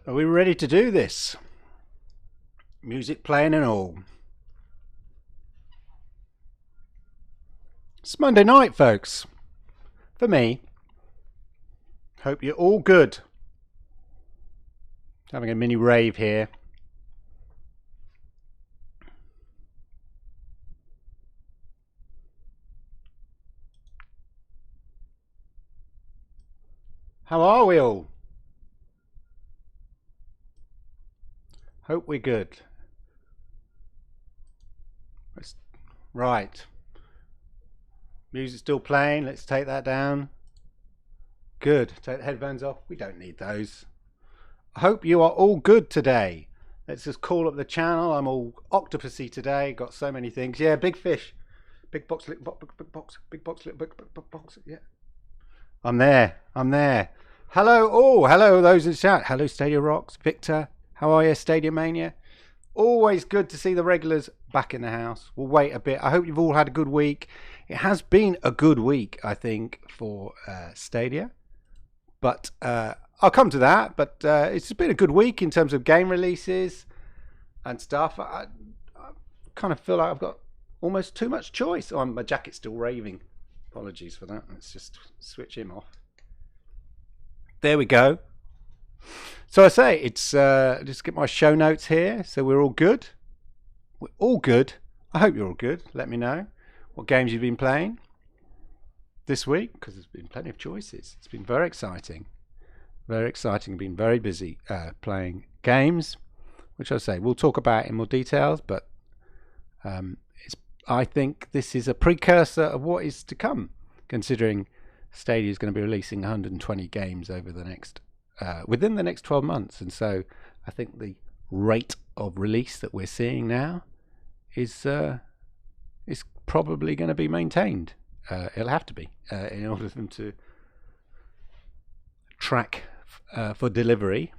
Are we ready to do this? Music playing and all. It's Monday night, folks. For me. Hope you're all good. Having a mini rave here. How are we all? Hope we're good. Right. Music's still playing. Let's take that down. Good. Take the headphones off. We don't need those. I hope you are all good today. Let's just call up the channel. I'm all octopusy today. Got so many things. Yeah, big fish. Big box, little box, big box, big box, little big box. Yeah. I'm there. Hello all. Hello those in the chat. Hello Stadia Rocks. Victor. How are you, Stadia Mania? Always good to see the regulars back in the house. We'll wait a bit. I hope you've all had a good week. It has been a good week, I think, for Stadia. But I'll come to that. But it's been a good week in terms of game releases and stuff. I kind of feel like I've got almost too much choice. Oh, my jacket's still raving. Apologies for that. Let's just switch him off. There we go. So I say, it's just get my show notes here. So we're all good. We're all good. I hope you're all good. Let me know what games you've been playing this week, because there's been plenty of choices. It's been very exciting. Very exciting. Been very busy playing games, which I say we'll talk about in more details. But I think this is a precursor of what is to come, considering Stadia is going to be releasing 120 games over the next within the next 12 months, and so I think the rate of release that we're seeing now is probably going to be maintained. It'll have to be in order for them to track for delivery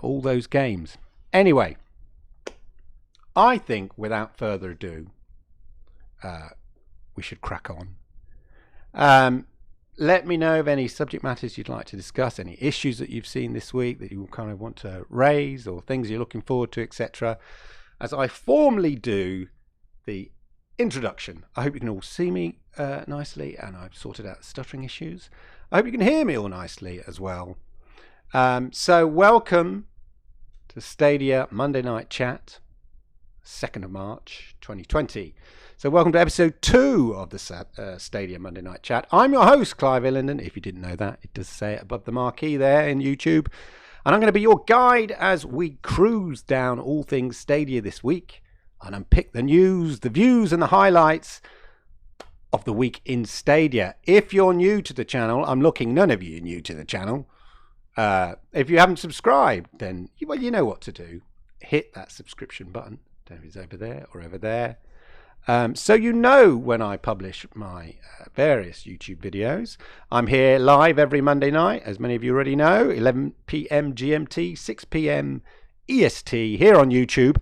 all those games. Anyway, I think without further ado, we should crack on. Let me know of any subject matters you'd like to discuss, any issues that you've seen this week that you kind of want to raise, or things you're looking forward to, etc. As I formally do the introduction. I hope you can all see me nicely, and I've sorted out stuttering issues. I hope you can hear me all nicely as well. So welcome to Stadia Monday Night Chat, 2nd of March 2020. So welcome to episode 2 of the Stadia Monday Night Chat. I'm your host, Clive Illenden. If you didn't know that, it does say it above the marquee there in YouTube. And I'm going to be your guide as we cruise down all things Stadia this week and unpick the news, the views and the highlights of the week in Stadia. If you're new to the channel, I'm looking, none of you are new to the channel. If you haven't subscribed, then well, you know what to do. Hit that subscription button. Don't know if it's over there or over there. So you know when I publish my various YouTube videos. I'm here live every Monday night, as many of you already know, 11 p.m. GMT, 6 p.m. EST here on YouTube,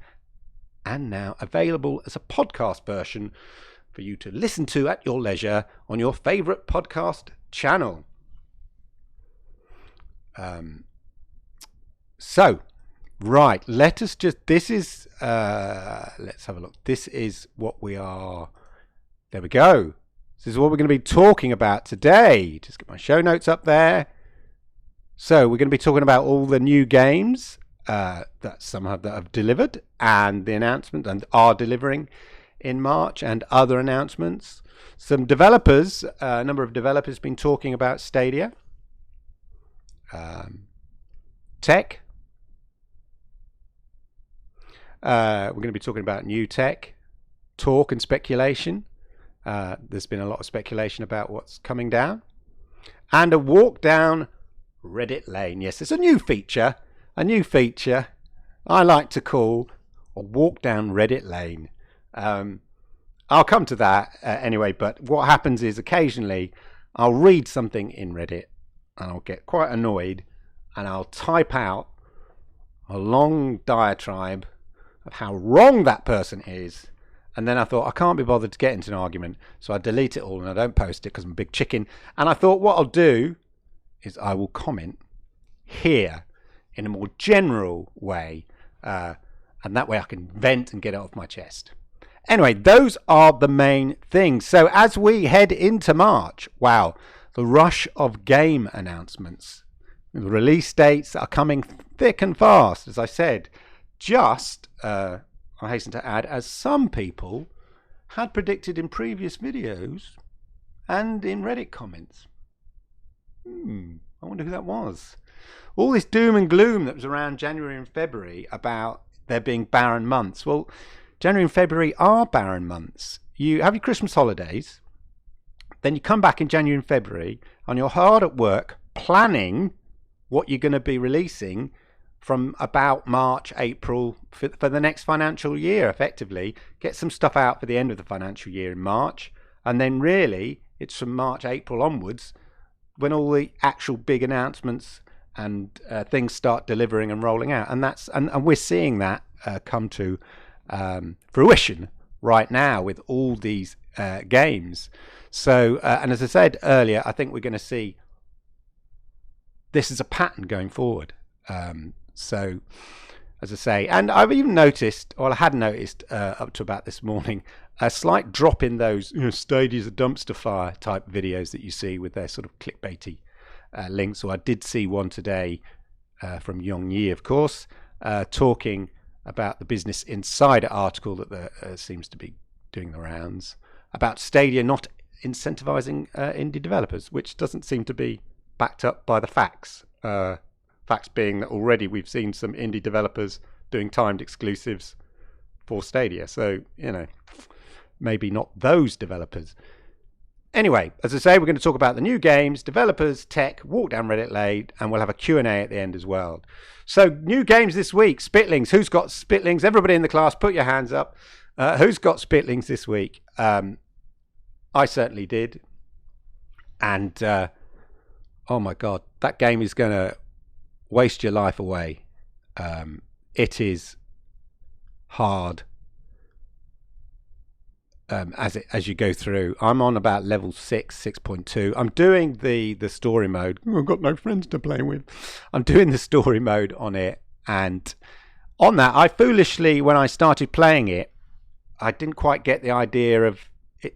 and now available as a podcast version for you to listen to at your leisure on your favourite podcast channel. Right, let us just, this is, let's have a look. This is what we are, there we go. This is what we're going to be talking about today. Just get my show notes up there. So we're going to be talking about all the new games that have delivered, and the announcement, and are delivering in March, and other announcements. Some developers, a number of developers been talking about Stadia. Tech. We're going to be talking about new tech, talk and speculation. There's been a lot of speculation about what's coming down. And a walk down Reddit lane. Yes, it's a new feature I like to call a walk down Reddit lane. I'll come to that anyway, but what happens is occasionally I'll read something in Reddit and I'll get quite annoyed and I'll type out a long diatribe of how wrong that person is, and then I thought I can't be bothered to get into an argument, so I delete it all and I don't post it because I'm a big chicken. And I thought what I'll do is I will comment here in a more general way, and that way I can vent and get it off my chest. Anyway, those are the main things. So as we head into March, wow, the rush of game announcements. The release dates are coming thick and fast, as I said. I hasten to add, as some people had predicted in previous videos and in Reddit comments. I wonder who that was. All this doom and gloom that was around January and February about there being barren months. Well, January and February are barren months. You have your Christmas holidays, then you come back in January and February and you're hard at work planning what you're going to be releasing from about March, April for the next financial year, effectively. Get some stuff out for the end of the financial year in March, and then really it's from March, April onwards when all the actual big announcements and things start delivering and rolling out. And we're seeing that come to fruition right now with all these games. So and as I said earlier, I think we're going to see this is a pattern going forward. So as I say, and I've even noticed, or I had noticed up to about this morning, a slight drop in those Stadia's a dumpster fire type videos that you see with their sort of clickbaity links. So I did see one today from Yong Yi, of course, talking about the Business Insider article that seems to be doing the rounds about Stadia not incentivizing indie developers, which doesn't seem to be backed up by the facts. Facts being that already we've seen some indie developers doing timed exclusives for Stadia. So, maybe not those developers. Anyway, as I say, we're going to talk about the new games, developers, tech, walk down Reddit Lane, and we'll have a Q&A at the end as well. So, new games this week, Spitlings. Who's got Spitlings? Everybody in the class, put your hands up. Who's got Spitlings this week? I certainly did. And, oh my God, that game is going to waste your life away. It is hard. As you go through. I'm on about level 6.2. I'm doing the story mode. I've got no friends to play with. I'm doing the story mode on it, and on that I foolishly, when I started playing it, I didn't quite get the idea of it.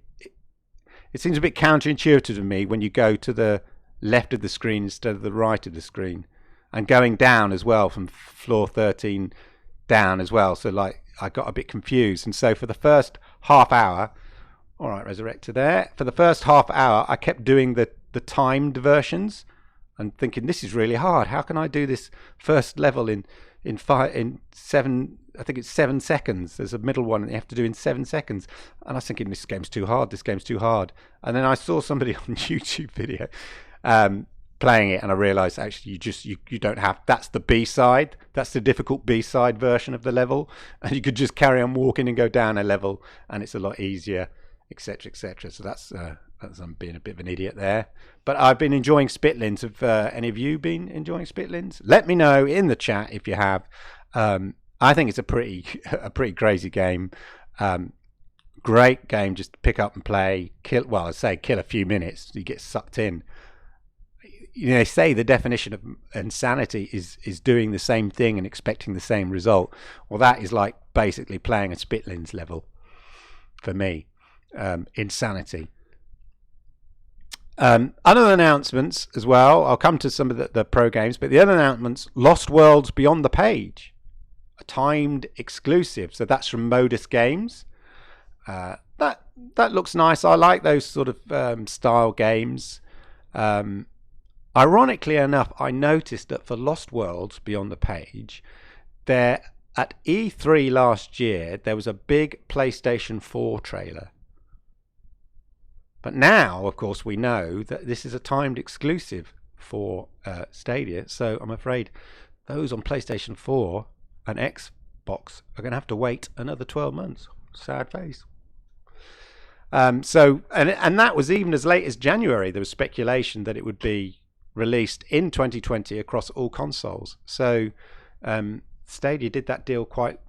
It seems a bit counterintuitive to me when you go to the left of the screen instead of the right of the screen, and going down as well from floor 13 down as well. So like I got a bit confused, and so for the first half hour, all right, Resurrector there. For the first half hour, I kept doing the timed versions and thinking, this is really hard. How can I do this first level in 7? I think it's 7 seconds. There's a middle one that you have to do in 7 seconds. And I was thinking, this game's too hard. This game's too hard. And then I saw somebody on YouTube video playing it, and I realized actually you don't have, that's the B-side, that's the difficult B-side version of the level, and you could just carry on walking and go down a level and it's a lot easier, etc, etc. So that's I'm being a bit of an idiot there, but I've been enjoying Spitlins. Have any of you been enjoying Spitlins? Let me know in the chat if you have. I think it's a pretty crazy game. Great game, just pick up and play, kill a few minutes, you get sucked in. They say the definition of insanity is doing the same thing and expecting the same result. Well, that is like basically playing a Spitlins level for me. Insanity. Other announcements as well. I'll come to some of the pro games, but the other announcements: Lost Worlds Beyond the Page, a timed exclusive. So that's from Modus Games. That looks nice. I like those sort of style games. Ironically enough, I noticed that for Lost Worlds Beyond the Page, there at E3 last year, there was a big PlayStation 4 trailer. But now, of course, we know that this is a timed exclusive for Stadia. So I'm afraid those on PlayStation 4 and Xbox are going to have to wait another 12 months. Sad face. And that was even as late as January. There was speculation that it would be released in 2020 across all consoles. So Stadia did that deal quite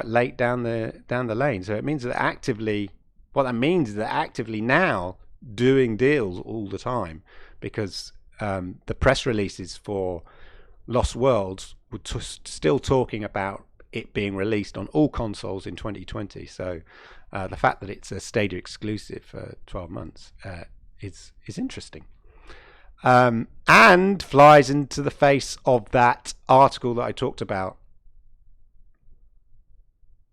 late down the lane. So it means that what that means is they're actively now doing deals all the time, because the press releases for Lost Worlds still talking about it being released on all consoles in 2020. So the fact that it's a Stadia exclusive for 12 months is interesting. And flies into the face of that article that I talked about.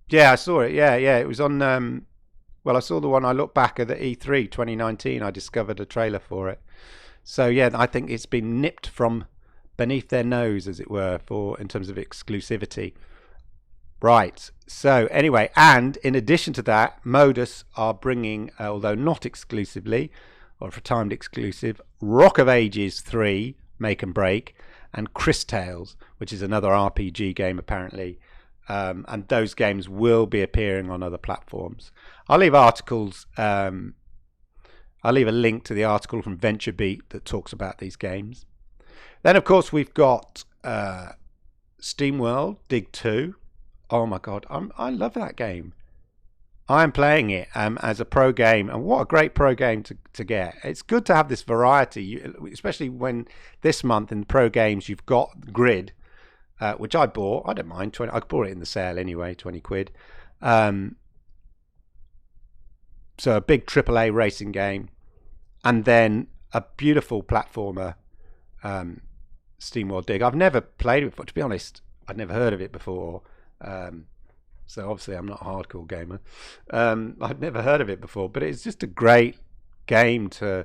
Yeah, I saw it. Yeah, it was on. I saw the one. I looked back at the E3 2019. I discovered a trailer for it. So yeah, I think it's been nipped from beneath their nose, as it were, in terms of exclusivity. Right. So anyway, and in addition to that, Modus are bringing, although not exclusively, or for timed exclusive, Rock of Ages 3, Make and Break, and Chris Tales, which is another RPG game apparently. And those games will be appearing on other platforms. I'll leave articles. I'll leave a link to the article from VentureBeat that talks about these games. Then, of course, we've got Steamworld Dig 2. Oh my God, I love that game. I'm playing it as a pro game, and what a great pro game to get. It's good to have this variety, especially when this month in pro games you've got Grid, which I bought. I don't mind. I bought it in the sale anyway, 20 quid. So a big AAA racing game, and then a beautiful platformer, Steamworld Dig. I've never played it before, to be honest. I'd never heard of it before. So obviously I'm not a hardcore gamer. I'd never heard of it before, but it's just a great game a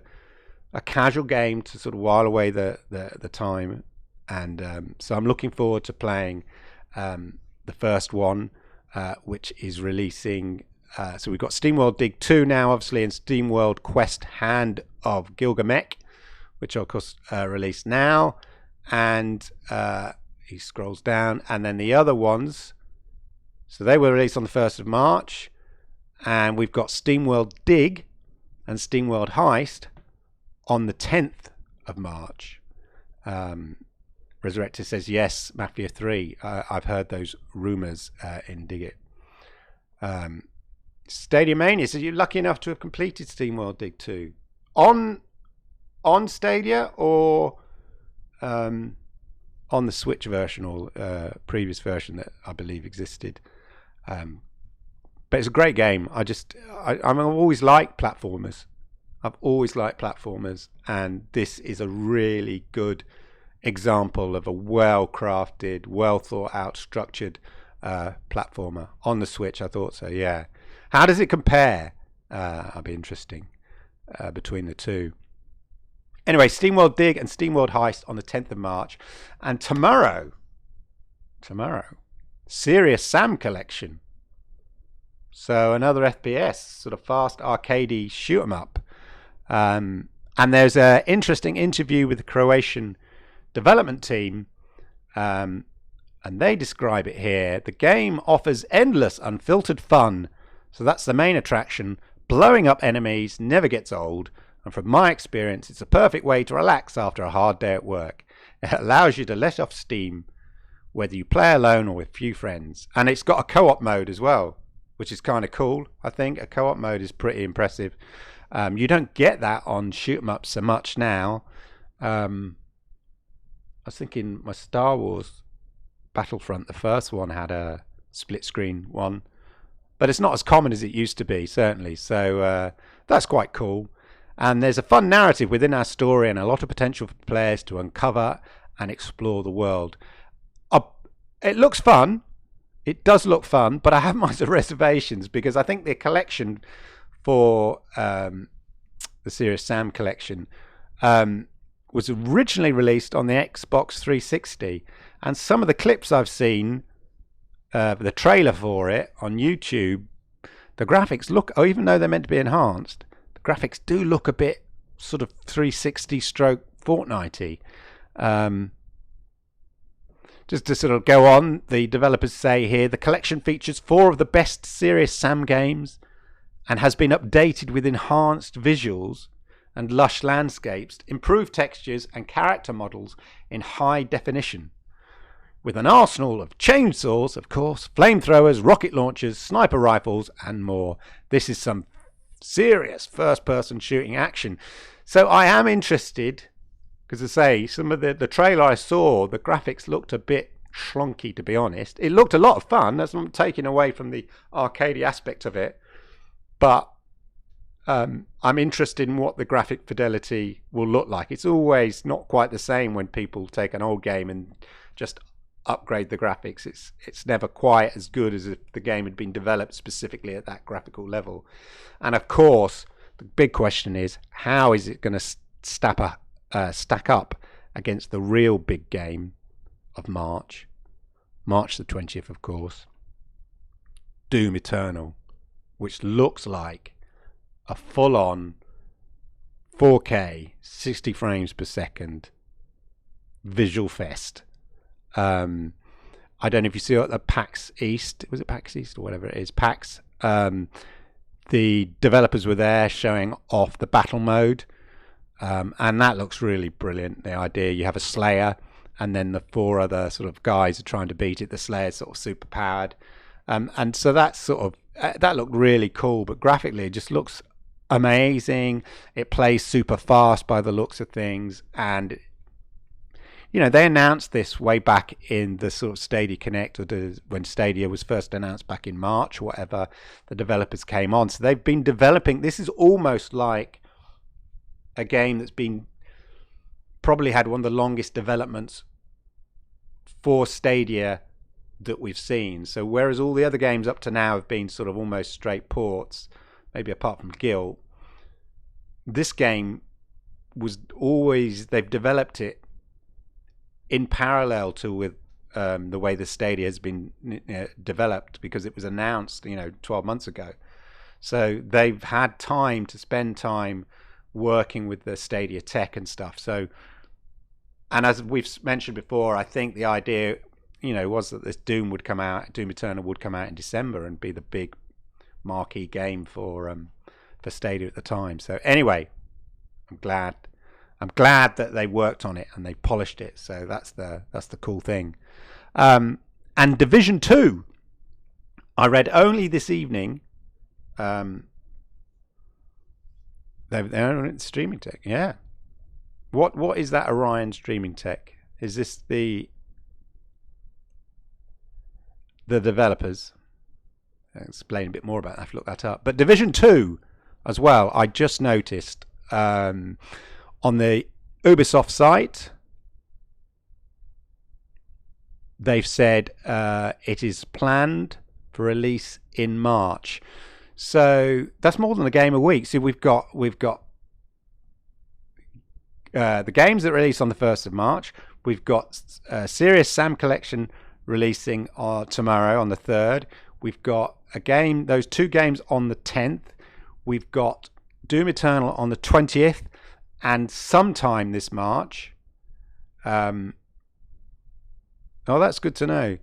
casual game to sort of while away the time. And so I'm looking forward to playing the first one, which is releasing. So we've got Steamworld Dig 2 now, obviously, and Steamworld Quest Hand of Gilgamesh, which are, of course, released now. And he scrolls down, and then the other ones. So they were released on the 1st of March, and we've got Steamworld Dig and Steamworld Heist on the 10th of March. Resurrected says, yes, Mafia 3. I've heard those rumours in Dig It. Stadia Mania says, you're lucky enough to have completed Steamworld Dig 2. On Stadia or on the Switch version or previous version that I believe existed. But it's a great game. I've always liked platformers. And this is a really good example of a well-crafted, well-thought-out, structured platformer on the Switch. I thought so. Yeah. How does it compare? That'll be interesting between the two. Anyway, Steamworld Dig and Steamworld Heist on the 10th of March. And tomorrow, Serious Sam Collection. So another FPS, sort of fast arcadey shoot 'em up. And there's an interesting interview with the Croatian development team. And they describe it here. The game offers endless, unfiltered fun. So that's the main attraction. Blowing up enemies never gets old. And from my experience, it's a perfect way to relax after a hard day at work. It allows you to let off steam, whether you play alone or with few friends. And it's got a co-op mode as well, which is kind of cool, I think. A co-op mode is pretty impressive. You don't get that on shoot 'em up so much now. I was thinking my Star Wars Battlefront, the first one, had a split screen one. But it's not as common as it used to be, certainly. So that's quite cool. And there's a fun narrative within our story and a lot of potential for players to uncover and explore the world. It looks fun. It does look fun, but I have my reservations because I think the collection for the Serious Sam collection was originally released on the Xbox 360. And some of the clips I've seen, the trailer for it on YouTube, the graphics look, even though they're meant to be enhanced, graphics do look a bit sort of 360 stroke Fortnite-y. Just to sort of go on, the developers say here, the collection features 4 of the best Serious Sam games and has been updated with enhanced visuals and lush landscapes, improved textures and character models in high definition. With an arsenal of chainsaws, of course, flamethrowers, rocket launchers, sniper rifles and more. This is some serious first-person shooting action. So I am interested, because I say, some of the trailer I saw, the graphics looked a bit schlonky, to be honest. It looked a lot of fun. That's not taking away from the arcadey aspect of it, but I'm interested in what the graphic fidelity will look like. It's always not quite the same when people take an old game and just upgrade the graphics. It's never quite as good as if the game had been developed specifically at that graphical level. And of course, the big question is, how is it going to stack up against the real big game of March the 20th, of course, Doom Eternal, which looks like a full-on 4K 60 frames per second visual fest. I don't know if you see it at PAX East. Was it PAX East or whatever it is? PAX. The developers were there showing off the battle mode, and that looks really brilliant. The idea, you have a Slayer, and then the 4 other sort of guys are trying to beat it. The Slayer's sort of super powered, and so that's sort of that looked really cool. But graphically, it just looks amazing. It plays super fast by the looks of things, and they announced this way back in the sort of Stadia Connect, or when Stadia was first announced back in March or whatever. The developers came on, so they've been developing. This is almost like a game that's been probably had one of the longest developments for Stadia that we've seen. So whereas all the other games up to now have been sort of almost straight ports, maybe apart from Guild, this game was always, they've developed it in parallel to with the way the Stadia has been developed, because it was announced 12 months ago. So they've had time to spend time working with the Stadia tech and stuff. So, and as we've mentioned before, I think the idea was that this Doom Eternal would come out in December and be the big marquee game for Stadia at the time. So anyway, I'm glad that they worked on it and they polished it. So that's the cool thing. And Division 2, I read only this evening. They're on streaming tech. Yeah. What is that Orion streaming tech? Is this the developers? I'll explain a bit more about that. I have to look that up. But Division 2 as well, I just noticed on the Ubisoft site, they've said it is planned for release in March. So that's more than a game a week. So we've got the games that release on the 1st of March. We've got Serious Sam Collection releasing tomorrow on the 3rd. We've got those 2 games on the 10th. We've got Doom Eternal on the 20th, and sometime this March. Oh, that's good to know.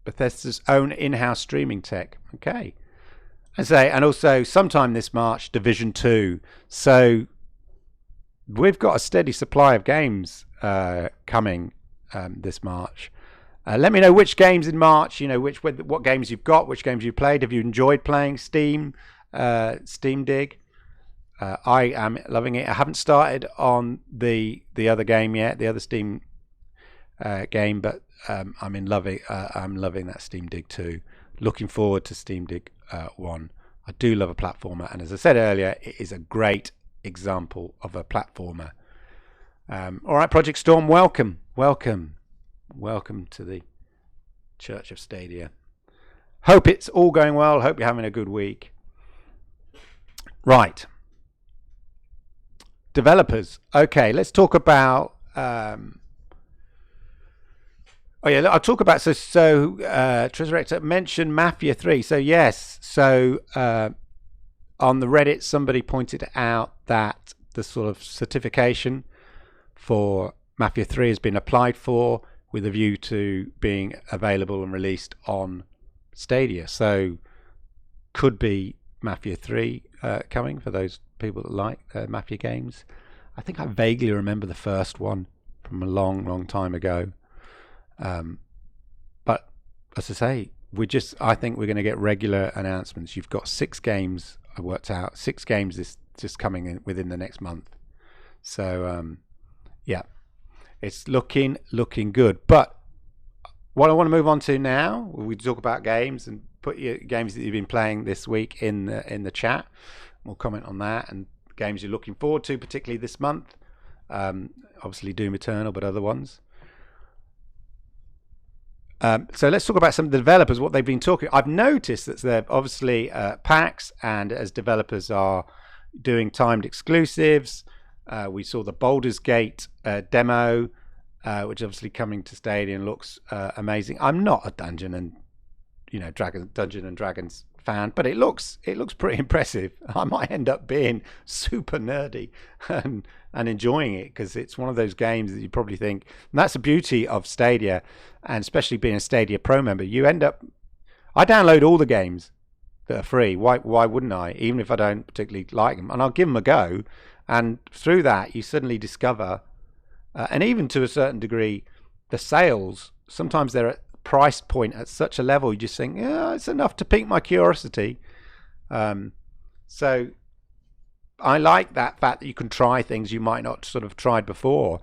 Bethesda's own in-house streaming tech. Okay. And also sometime this March, Division 2. So we've got a steady supply of games coming this March. Let me know which games in March, what games you've got, which games you've played. Have you enjoyed playing Steam Dig? I am loving it. I haven't started on the other game yet, the other Steam game, but I'm loving that Steam Dig 2. Looking forward to Steam Dig 1. I do love a platformer, and as I said earlier, it is a great example of a platformer. All right, Project Storm, welcome to the Church of Stadia. Hope it's all going well. Hope you're having a good week. Right. Developers. Okay, let's talk about I'll talk about Treasurector mentioned Mafia 3. So yes, on the Reddit somebody pointed out that the sort of certification for Mafia 3 has been applied for with a view to being available and released on Stadia. So could be Mafia 3 coming for those people that like Mafia games. I think I vaguely remember the first one from a long time ago. But as I say, I think we're going to get regular announcements. You've got 6 games, I worked out, 6 games is just coming in within the next month. So, yeah, it's looking good. But what I want to move on to now, we talk about games and put your games that you've been playing this week in the chat. We'll comment on that and games you're looking forward to, particularly this month. Obviously Doom Eternal, but other ones. So let's talk about some of the developers, what they've been talking. I've noticed that they're obviously PAX, and as developers are doing timed exclusives. We saw the Baldur's Gate demo, which is obviously coming to Stadia and looks amazing. I'm not a Dungeon and Dragons fan, but it looks pretty impressive. I might end up being super nerdy and enjoying it, because it's one of those games that you probably think, and that's the beauty of Stadia, and especially being a Stadia Pro member, I download all the games that are free. Why wouldn't I? Even if I don't particularly like them, and I'll give them a go. And through that, you suddenly discover, and even to a certain degree, the sales, sometimes they're at price point at such a level, you just think, yeah, it's enough to pique my curiosity. So I like that fact that you can try things you might not sort of tried before,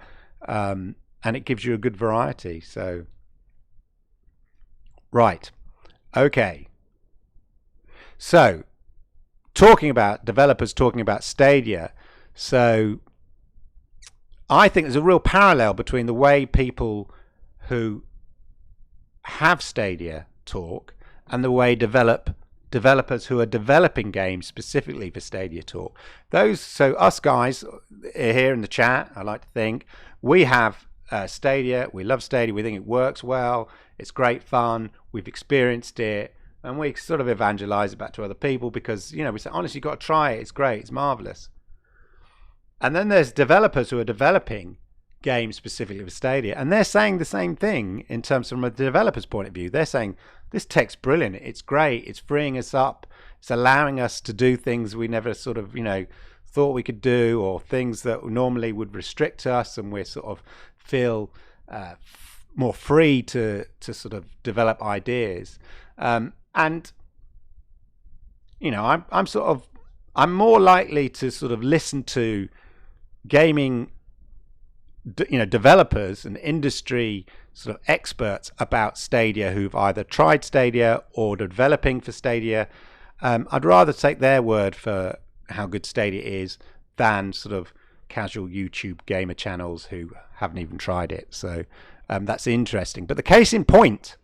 and it gives you a good variety. So, right. Okay. So, talking about developers, talking about Stadia. So, I think there's a real parallel between the way people who have Stadia talk and the way developers who are developing games specifically for Stadia talk. So us guys here in the chat, I like to think, we have Stadia. We love Stadia. We think it works well. It's great fun. We've experienced it, and we sort of evangelize it back to other people because, we say, honestly, you've got to try it. It's great. It's marvelous. And then there's developers who are developing games specifically for Stadia, and they're saying the same thing in terms from a developer's point of view. They're saying this tech's brilliant, it's great, it's freeing us up, it's allowing us to do things we never sort of thought we could do, or things that normally would restrict us, and we sort of feel more free to sort of develop ideas. And I'm more likely to sort of listen to gaming developers and industry sort of experts about Stadia who've either tried Stadia or developing for Stadia. I'd rather take their word for how good Stadia is than sort of casual YouTube gamer channels who haven't even tried it. So that's interesting. But the case in point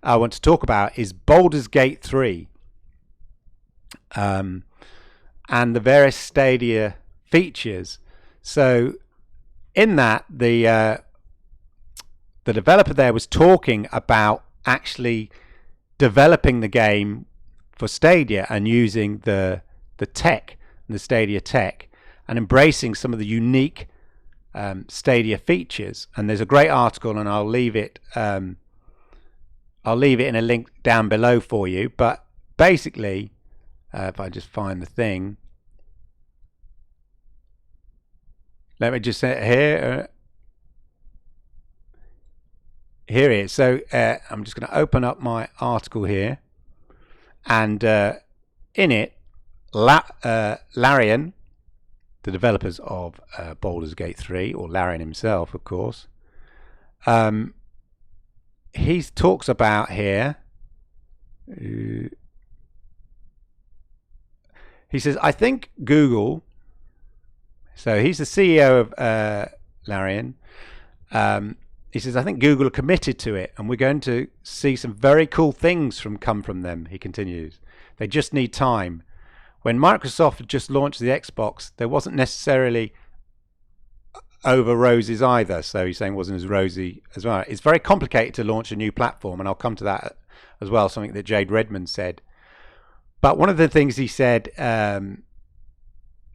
I want to talk about is Baldur's Gate 3 and the various Stadia features. So in that, the developer there was talking about actually developing the game for Stadia and using the tech, the Stadia tech, and embracing some of the unique Stadia features. And there's a great article, and I'll leave it in a link down below for you. But basically, if I just find the thing, let me just say here. Here it is. So I'm just going to open up my article here, and in it, Larian, the developers of Baldur's Gate 3, or Larian himself, of course, he talks about here. He says, I think Google. So he's the CEO of Larian. He says, I think Google are committed to it, and we're going to see some very cool things come from them, he continues. They just need time. When Microsoft had just launched the Xbox, there wasn't necessarily over roses either. So he's saying it wasn't as rosy as well. It's very complicated to launch a new platform, and I'll come to that as well, something that Jade Redmond said. But one of the things he said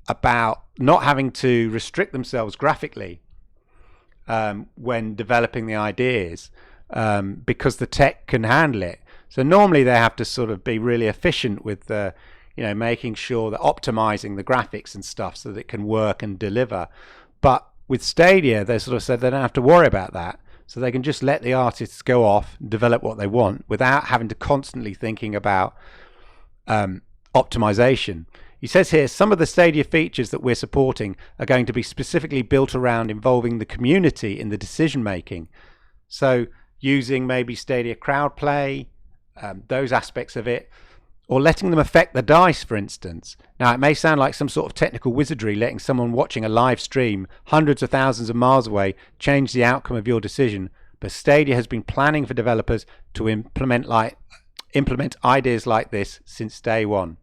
about not having to restrict themselves graphically when developing the ideas, because the tech can handle it. So normally they have to sort of be really efficient with making sure that optimizing the graphics and stuff so that it can work and deliver. But with Stadia, they sort of said they don't have to worry about that. So they can just let the artists go off and develop what they want without having to constantly thinking about optimization. He says here, some of the Stadia features that we're supporting are going to be specifically built around involving the community in the decision making. So, using maybe Stadia crowd play, those aspects of it, or letting them affect the dice, for instance. Now, it may sound like some sort of technical wizardry, letting someone watching a live stream hundreds of thousands of miles away change the outcome of your decision, but Stadia has been planning for developers to implement ideas like this since day one.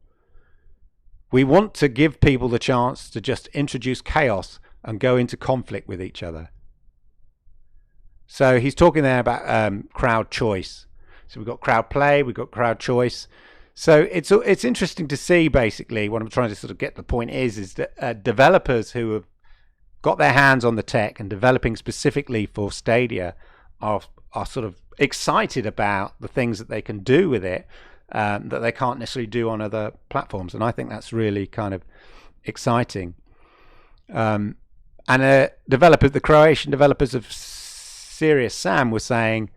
We want to give people the chance to just introduce chaos and go into conflict with each other. So he's talking there about crowd choice. So we've got crowd play, we've got crowd choice. So it's interesting to see, basically, what I'm trying to sort of get the point is that developers who have got their hands on the tech and developing specifically for Stadia are sort of excited about the things that they can do with it that they can't necessarily do on other platforms. And I think that's really kind of exciting. And the Croatian developers of Serious Sam were saying,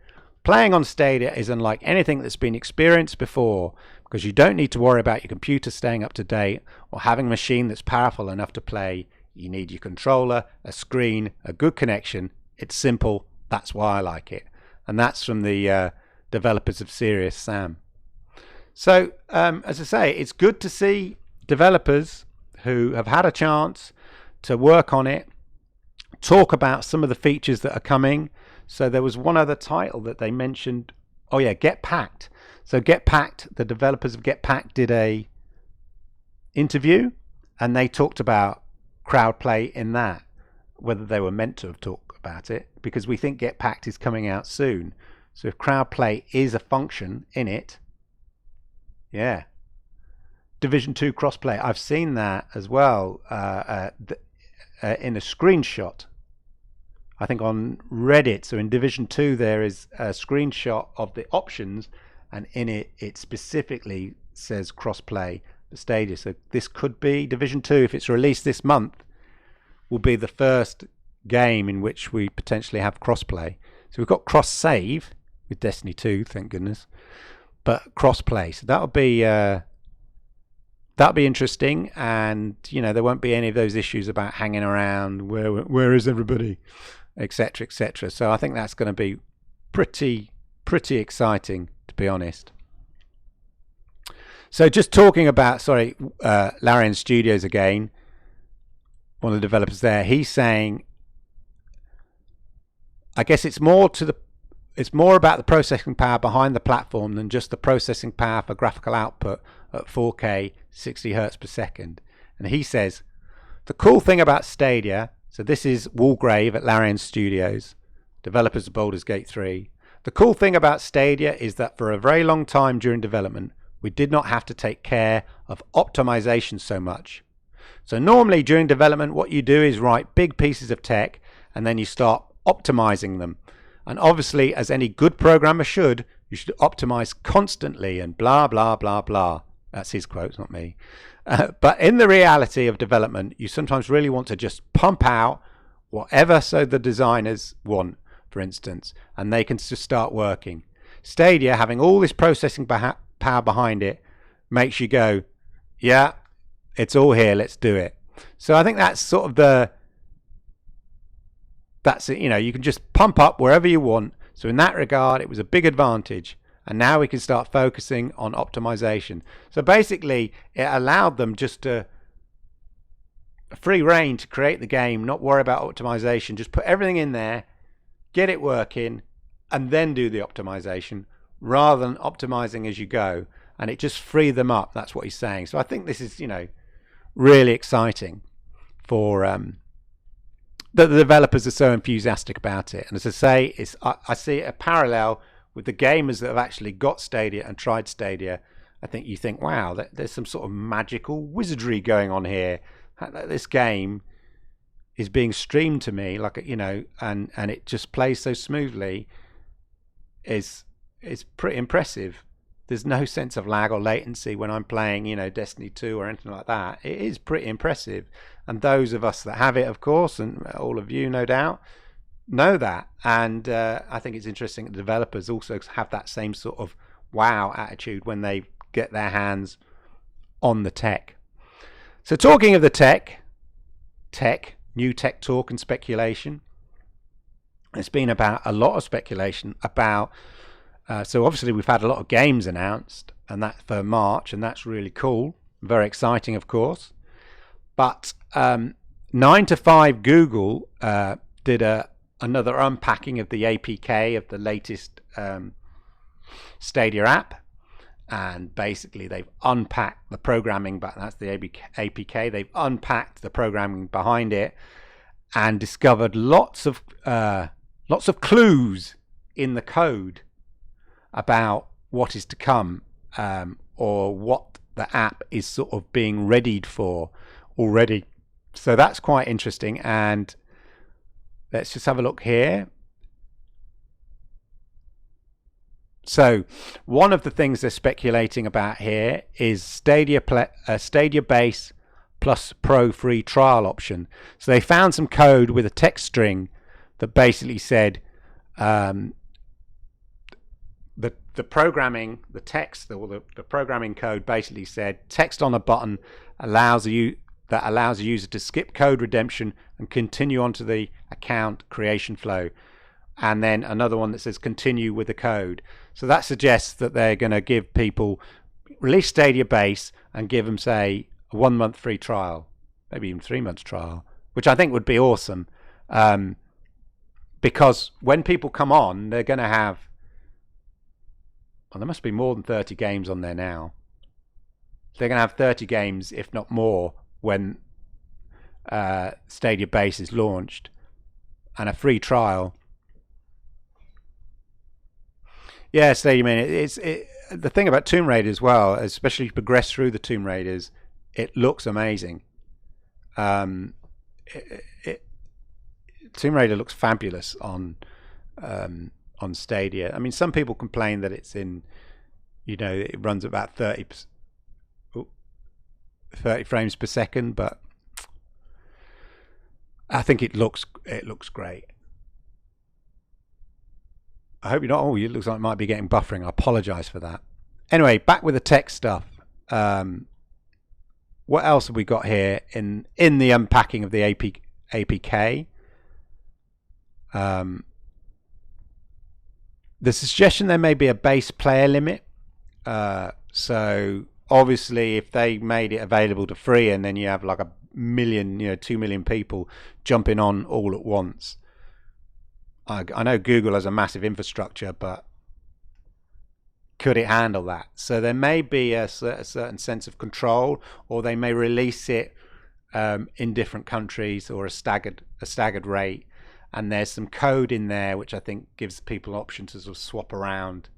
playing on Stadia is unlike anything that's been experienced before, because you don't need to worry about your computer staying up to date or having a machine that's powerful enough to play. You need your controller, a screen, a good connection. It's simple. That's why I like it. And that's from the developers of Serious Sam. So, as I say, it's good to see developers who have had a chance to work on it, talk about some of the features that are coming. So there was one other title that they mentioned. Oh yeah, Get Packed. So Get Packed, the developers of Get Packed did a interview, and they talked about crowd play in that, whether they were meant to have talked about it, because we think Get Packed is coming out soon. So if crowd play is a function in it, yeah. Division 2 crossplay. I've seen that as well in a screenshot, I think on Reddit. So in Division 2 there is a screenshot of the options, and in it specifically says crossplay for Stadia. So this could be Division 2, if it's released this month, will be the first game in which we potentially have crossplay. So we've got cross save with Destiny 2, thank goodness, but crossplay. So that'll be interesting, and there won't be any of those issues about hanging around. Where is everybody, etc., etc. So I think that's going to be pretty exciting, to be honest. So just talking about Larian Studios again, one of the developers there, he's saying, I guess it's more about the processing power behind the platform than just the processing power for graphical output at 4K 60 hertz per second. And he says, the cool thing about Stadia, so this is Walgrave at Larian Studios, developers of Baldur's Gate 3. The cool thing about Stadia is that for a very long time during development, we did not have to take care of optimization so much. So normally during development, what you do is write big pieces of tech and then you start optimizing them. And obviously, as any good programmer should, you should optimize constantly and blah, blah, blah, blah. That's his quote, not me. But in the reality of development, you sometimes really want to just pump out whatever so the designers want, for instance, and they can just start working. Stadia, having all this processing power behind it, makes you go, yeah, it's all here, let's do it. So I think that's sort of that's it. You can just pump up wherever you want. So in that regard, it was a big advantage. And now we can start focusing on optimization. So basically, it allowed them just to free reign to create the game, not worry about optimization, just put everything in there, get it working, and then do the optimization rather than optimizing as you go. And it just freed them up. That's what he's saying. So I think this is, really exciting for that the developers are so enthusiastic about it. And as I say, I see a parallel with the gamers that have actually got Stadia and tried Stadia. I think you think, wow, there's some sort of magical wizardry going on here. This game is being streamed to me, and it just plays so smoothly. Is pretty impressive. There's no sense of lag or latency when I'm playing, Destiny 2 or anything like that. It is pretty impressive. And those of us that have it, of course, and all of you, no doubt, know that. And I think it's interesting that developers also have that same sort of wow attitude when they get their hands on the tech. So talking of the tech, new tech talk and speculation, There's been about a lot of speculation about. So obviously we've had a lot of games announced, and that for March, and that's really cool, very exciting, of course. But 9 to 5 Google did another unpacking of the APK of the latest Stadia app, and basically they've unpacked the programming, but that's the APK. They've unpacked the programming behind it and discovered lots of clues in the code about what is to come, or what the app is sort of being readied for already. So that's quite interesting. And let's just have a look here. So one of the things they're speculating about here is Stadia Base plus Pro free trial option. So they found some code with a text string that basically said the programming, the text, the programming code basically said text on a button allows a user to skip code redemption and continue onto the account creation flow. And then another one that says continue with the code. So that suggests that they're going to give people, release Stadia Base and give them, say, a 1 month free trial, maybe even 3 months trial, which I think would be awesome. Because when people come on, they're going to have, well, there must be more than 30 games on there now. They're going to have 30 games, if not more, when Stadia Base is launched, and a free trial. Yeah, Stadia, I mean, the thing about Tomb Raider as well, especially if you progress through the Tomb Raiders, it looks amazing. Tomb Raider looks fabulous on Stadia. I mean, some people complain that it's in, it runs about 30 frames per second, but I think it looks great. I hope you're not. Oh, it looks like it might be getting buffering. I apologize for that. Anyway, back with the tech stuff. What else have we got here in the unpacking of the APK? The suggestion there may be a base player limit. So obviously, if they made it available to free, and then you have like 1 million, 2 million people jumping on all at once. I know Google has a massive infrastructure, but could it handle that? So there may be a certain sense of control, or they may release it in different countries, or a staggered rate. And there's some code in there which I think gives people option to sort of swap around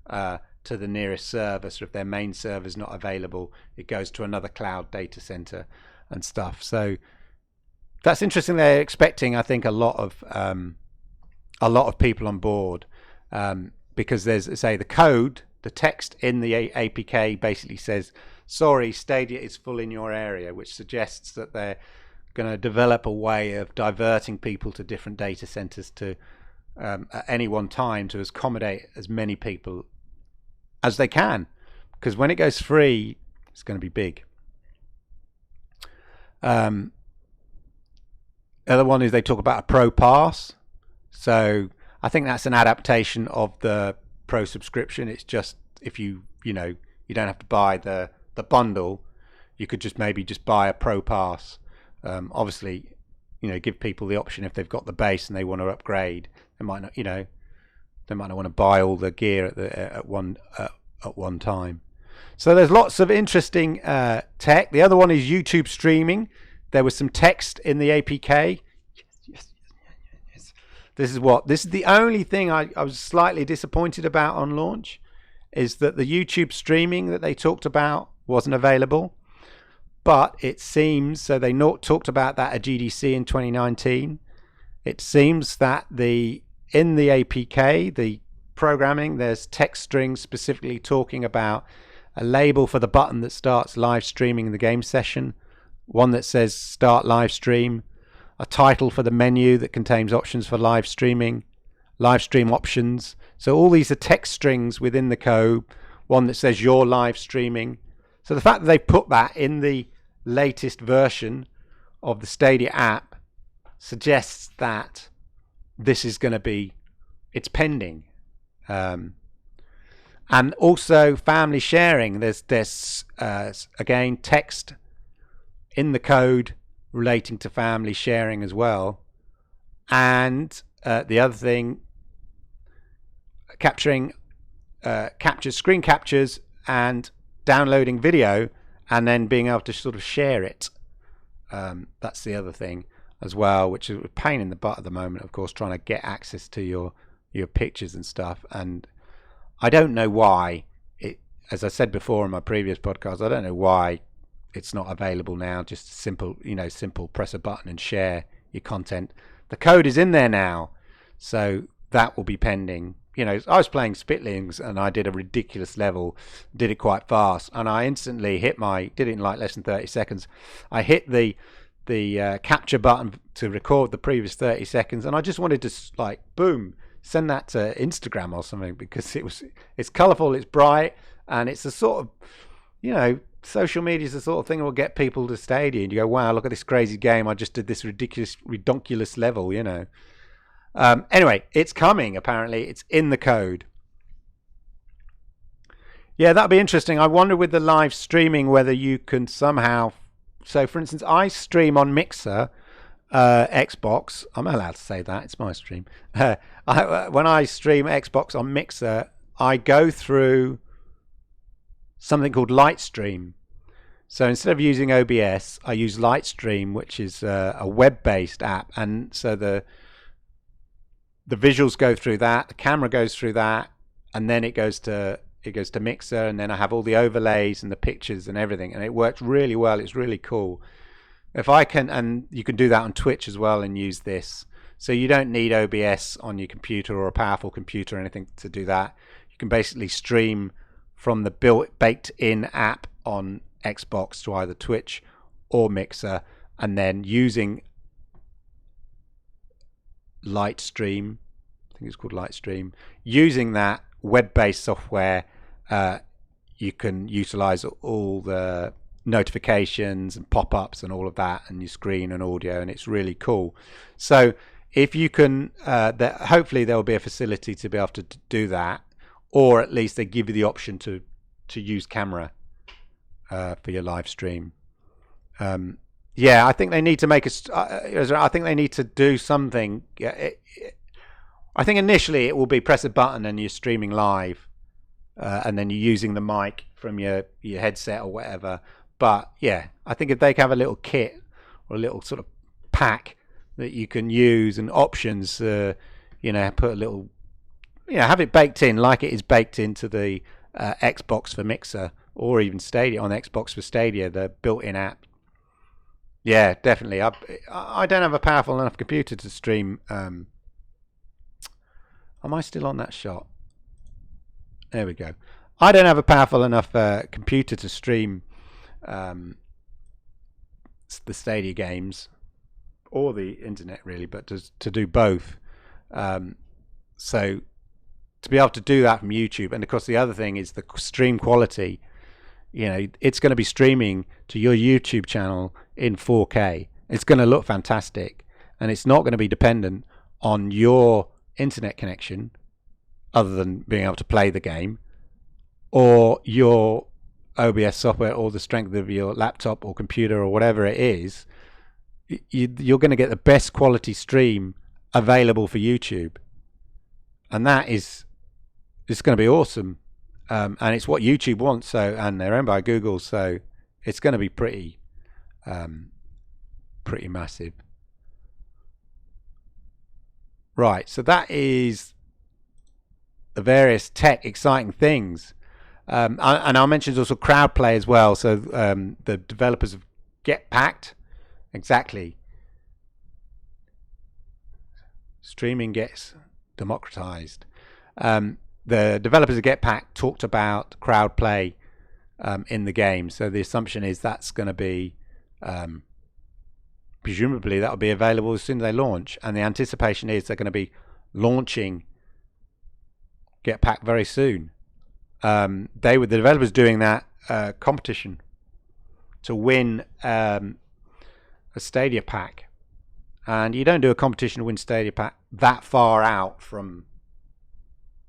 to the nearest server. So if their main server is not available, it goes to another cloud data center and stuff. So that's interesting. They're expecting, I think, a lot of people on board, because there's, say, the code, the text in the APK basically says, sorry, Stadia is full in your area, which suggests that they're going to develop a way of diverting people to different data centers to at any one time to accommodate as many people as they can, because when it goes free, it's going to be big. The other one is they talk about a Pro Pass. So I think that's an adaptation of the Pro subscription. It's just, if you don't have to buy the bundle, you could just buy a Pro Pass. Obviously, give people the option if they've got the base and they want to upgrade. They might not, they might not want to buy all the gear at one time. So there's lots of interesting tech. The other one is YouTube streaming. There was some text in the APK. Yes. This is the only thing I was slightly disappointed about on launch, is that the YouTube streaming that they talked about wasn't available. But it seems, so they talked about that at GDC in 2019. It seems that in the APK, the programming, there's text strings specifically talking about a label for the button that starts live streaming in the game session, one that says start live stream, a title for the menu that contains options for live streaming, live stream options. So all these are text strings within the code, one that says you're live streaming. So the fact that they put that in the latest version of the Stadia app suggests that this is going to be, it's pending. And also family sharing. There's again text in the code relating to family sharing as well. And the other thing, capturing screen captures and downloading video and then being able to sort of share it. That's the other thing as well, which is a pain in the butt at the moment, of course, trying to get access to your pictures and stuff. And I don't know why as I said before in my previous podcast, I don't know why it's not available now. Just simple press a button and share your content. The code is in there now, so that will be pending. I was playing Spitlings and I did a ridiculous level, did it quite fast, and I instantly did it in like less than 30 seconds. I hit the capture button to record the previous 30 seconds, and I just wanted to boom, send that to Instagram or something, because it's colourful, it's bright, and it's a sort of, social media is the sort of thing that will get people to Stadia, and you go, wow, look at this crazy game, I just did this ridiculous level, Anyway, it's coming, apparently. It's in the code. Yeah, that'll be interesting. I wonder with the live streaming whether you can somehow... So, for instance, I stream on Mixer, Xbox. I'm allowed to say that. It's my stream. When I stream Xbox on Mixer, I go through something called Lightstream. So instead of using OBS, I use Lightstream, which is a web-based app. And so the visuals go through that, the camera goes through that, and then it goes to Mixer, and then I have all the overlays and the pictures and everything, and it works really well. It's really cool. If I can, and you can do that on Twitch as well and use this. So you don't need OBS on your computer or a powerful computer or anything to do that. You can basically stream from the baked-in app on Xbox to either Twitch or Mixer, and then using Lightstream, I think it's called Lightstream, using that web-based software, you can utilize all the notifications and pop-ups and all of that, and your screen and audio, and it's really cool. So if you can, hopefully there will be a facility to be able to do that, or at least they give you the option to use camera for your live stream. Yeah, I think they need to make I think they need to do something. I think initially it will be press a button and you're streaming live, and then you're using the mic from your headset or whatever. But yeah, I think if they can have a little kit or a little sort of pack that you can use and options, put a little, have it baked in like it is baked into the Xbox for Mixer, or even Stadia on Xbox for Stadia, the built-in app. Yeah, definitely. I don't have a powerful enough computer to stream. Am I still on that shot? There we go. I don't have a powerful enough computer to stream the Stadia games or the internet, really, but to do both. So to be able to do that from YouTube, and of course the other thing is the stream quality. It's going to be streaming to your YouTube channel in 4K. It's going to look fantastic, and it's not going to be dependent on your internet connection, other than being able to play the game, or your OBS software, or the strength of your laptop or computer or whatever it is. You're going to get the best quality stream available for YouTube, and it's going to be awesome. And it's what YouTube wants, so, and they're owned by Google, so it's going to be pretty massive. Right, so that is the various tech exciting things. And I'll mention also crowd play as well. So the developers of Get Packed, exactly. Streaming gets democratized. The developers of Get Packed talked about crowd play in the game. So the assumption is that's going to be, presumably that will be available as soon as they launch. And the anticipation is they're going to be launching Get Packed very soon. The developers doing that competition to win a Stadia pack. And you don't do a competition to win Stadia Pack that far out from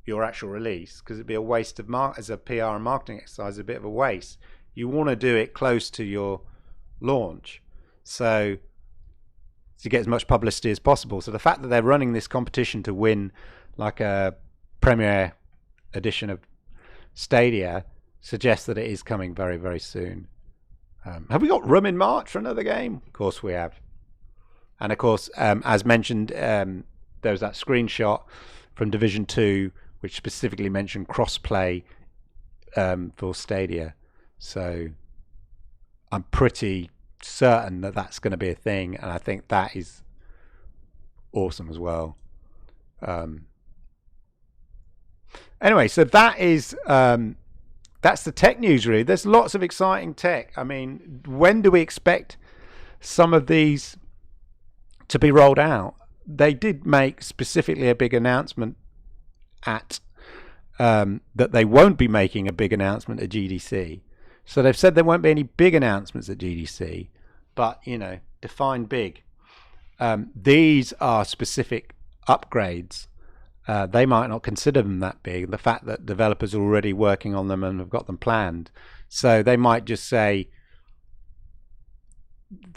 your actual release, because it'd be a waste of as a PR and marketing exercise, a bit of a waste. You want to do it close to your launch, so to get as much publicity as possible. So the fact that they're running this competition to win like a premiere edition of Stadia suggests that it is coming very, very soon. Have we got room in March for another game? Of course we have. And of course, as mentioned, there was that screenshot from Division 2 which specifically mentioned cross-play for Stadia. So I'm pretty certain that that's going to be a thing, and I think that is awesome as well. Anyway, so that is that's the tech news, really. There's lots of exciting tech. I mean, when do we expect some of these to be rolled out? They did make specifically a big announcement at that they won't be making a big announcement at GDC. So they've said there won't be any big announcements at GDC, but, you know, define big. These are specific upgrades. They might not consider them that big. The fact that developers are already working on them and have got them planned. So they might just say,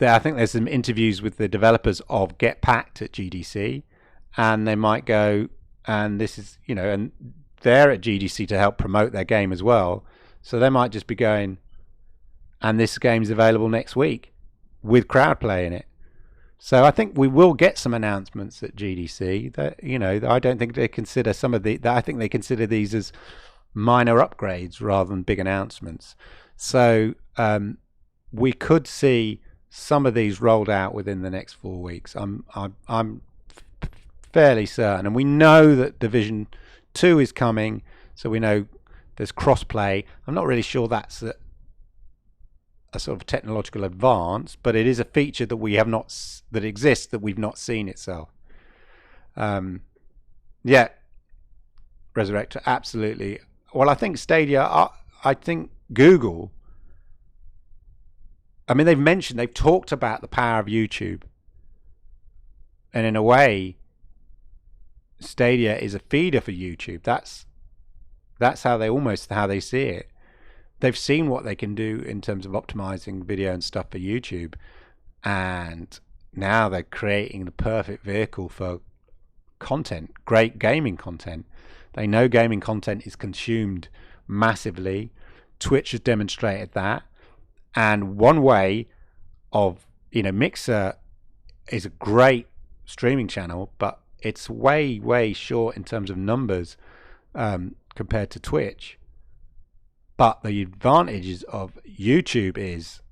I think there's some interviews with the developers of Get Packed at GDC, and they might go, and this is, you know, and they're at GDC to help promote their game as well. So they might just be going, and this game's available next week with crowd play in it. So I think we will get some announcements at GDC. That, you know, I don't think they consider some of the. I think they consider these as minor upgrades rather than big announcements. So we could see some of these rolled out within the next 4 weeks. I'm fairly certain, and we know that Division 2 is coming. So we know there's cross-play. I'm not really sure that's a sort of technological advance, but it is a feature that we have not, that exists, that we've not seen itself. Yeah, Resurrector, absolutely. Well, I think Stadia, I think Google, I mean, they've talked about the power of YouTube, and in a way, Stadia is a feeder for YouTube. That's how they see it. They've seen what they can do in terms of optimizing video and stuff for YouTube, and now they're creating the perfect vehicle for content, great gaming content. They know gaming content is consumed massively. Twitch has demonstrated that, and one way of, you know, Mixer is a great streaming channel, but it's way short in terms of numbers compared to Twitch. But the advantages of YouTube is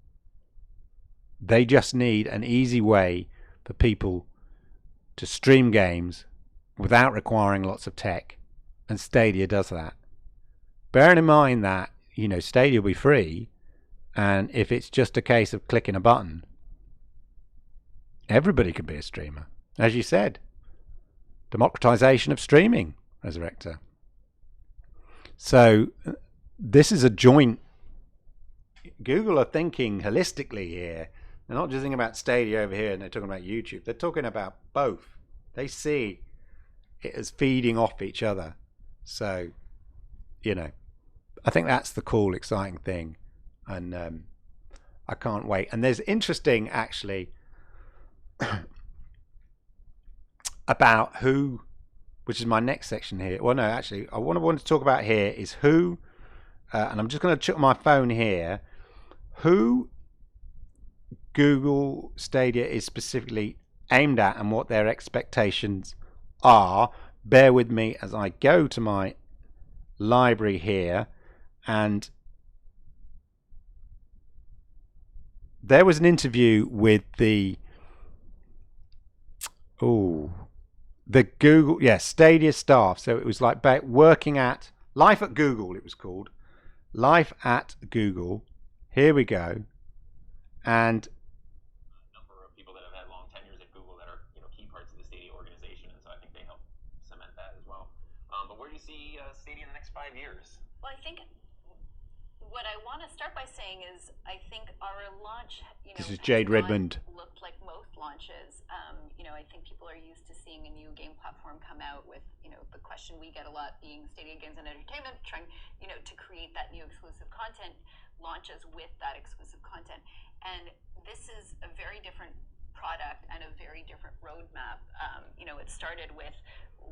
they just need an easy way for people to stream games without requiring lots of tech, and Stadia does that. Bearing in mind that, you know, Stadia will be free, and if it's just a case of clicking a button, everybody can be a streamer. As you said, democratization of streaming, Resurrector. So this is a joint. Google are thinking holistically here. They're not just thinking about Stadia over here and they're talking about YouTube. They're talking about both. They see it as feeding off each other. So, you know, I think that's the cool, exciting thing. And I can't wait. And there's interesting, actually, about who, which is my next section here. Well, no, actually, I want to talk about here is who, and I'm just going to check my phone here, who Google Stadia is specifically aimed at and what their expectations are. Bear with me as I go to my library here, and there was an interview with the Google, Stadia staff. So it was like working at Life at Google, it was called. Life at Google. Here we go. And a number of people that have had long tenures at Google that are, you know, key parts of the Stadia organization, and so I think they help cement that as well. But where do you see Stadia in the next 5 years? Well, I think what I want to start by saying is I think our launch, This is Jade Redmond. Looked like most launches. I think people are used to seeing a new game platform come out with, the question we get a lot being Stadia Games and Entertainment trying, to create that new exclusive content, launches with that exclusive content. And this is a very different product and a very different roadmap. It started with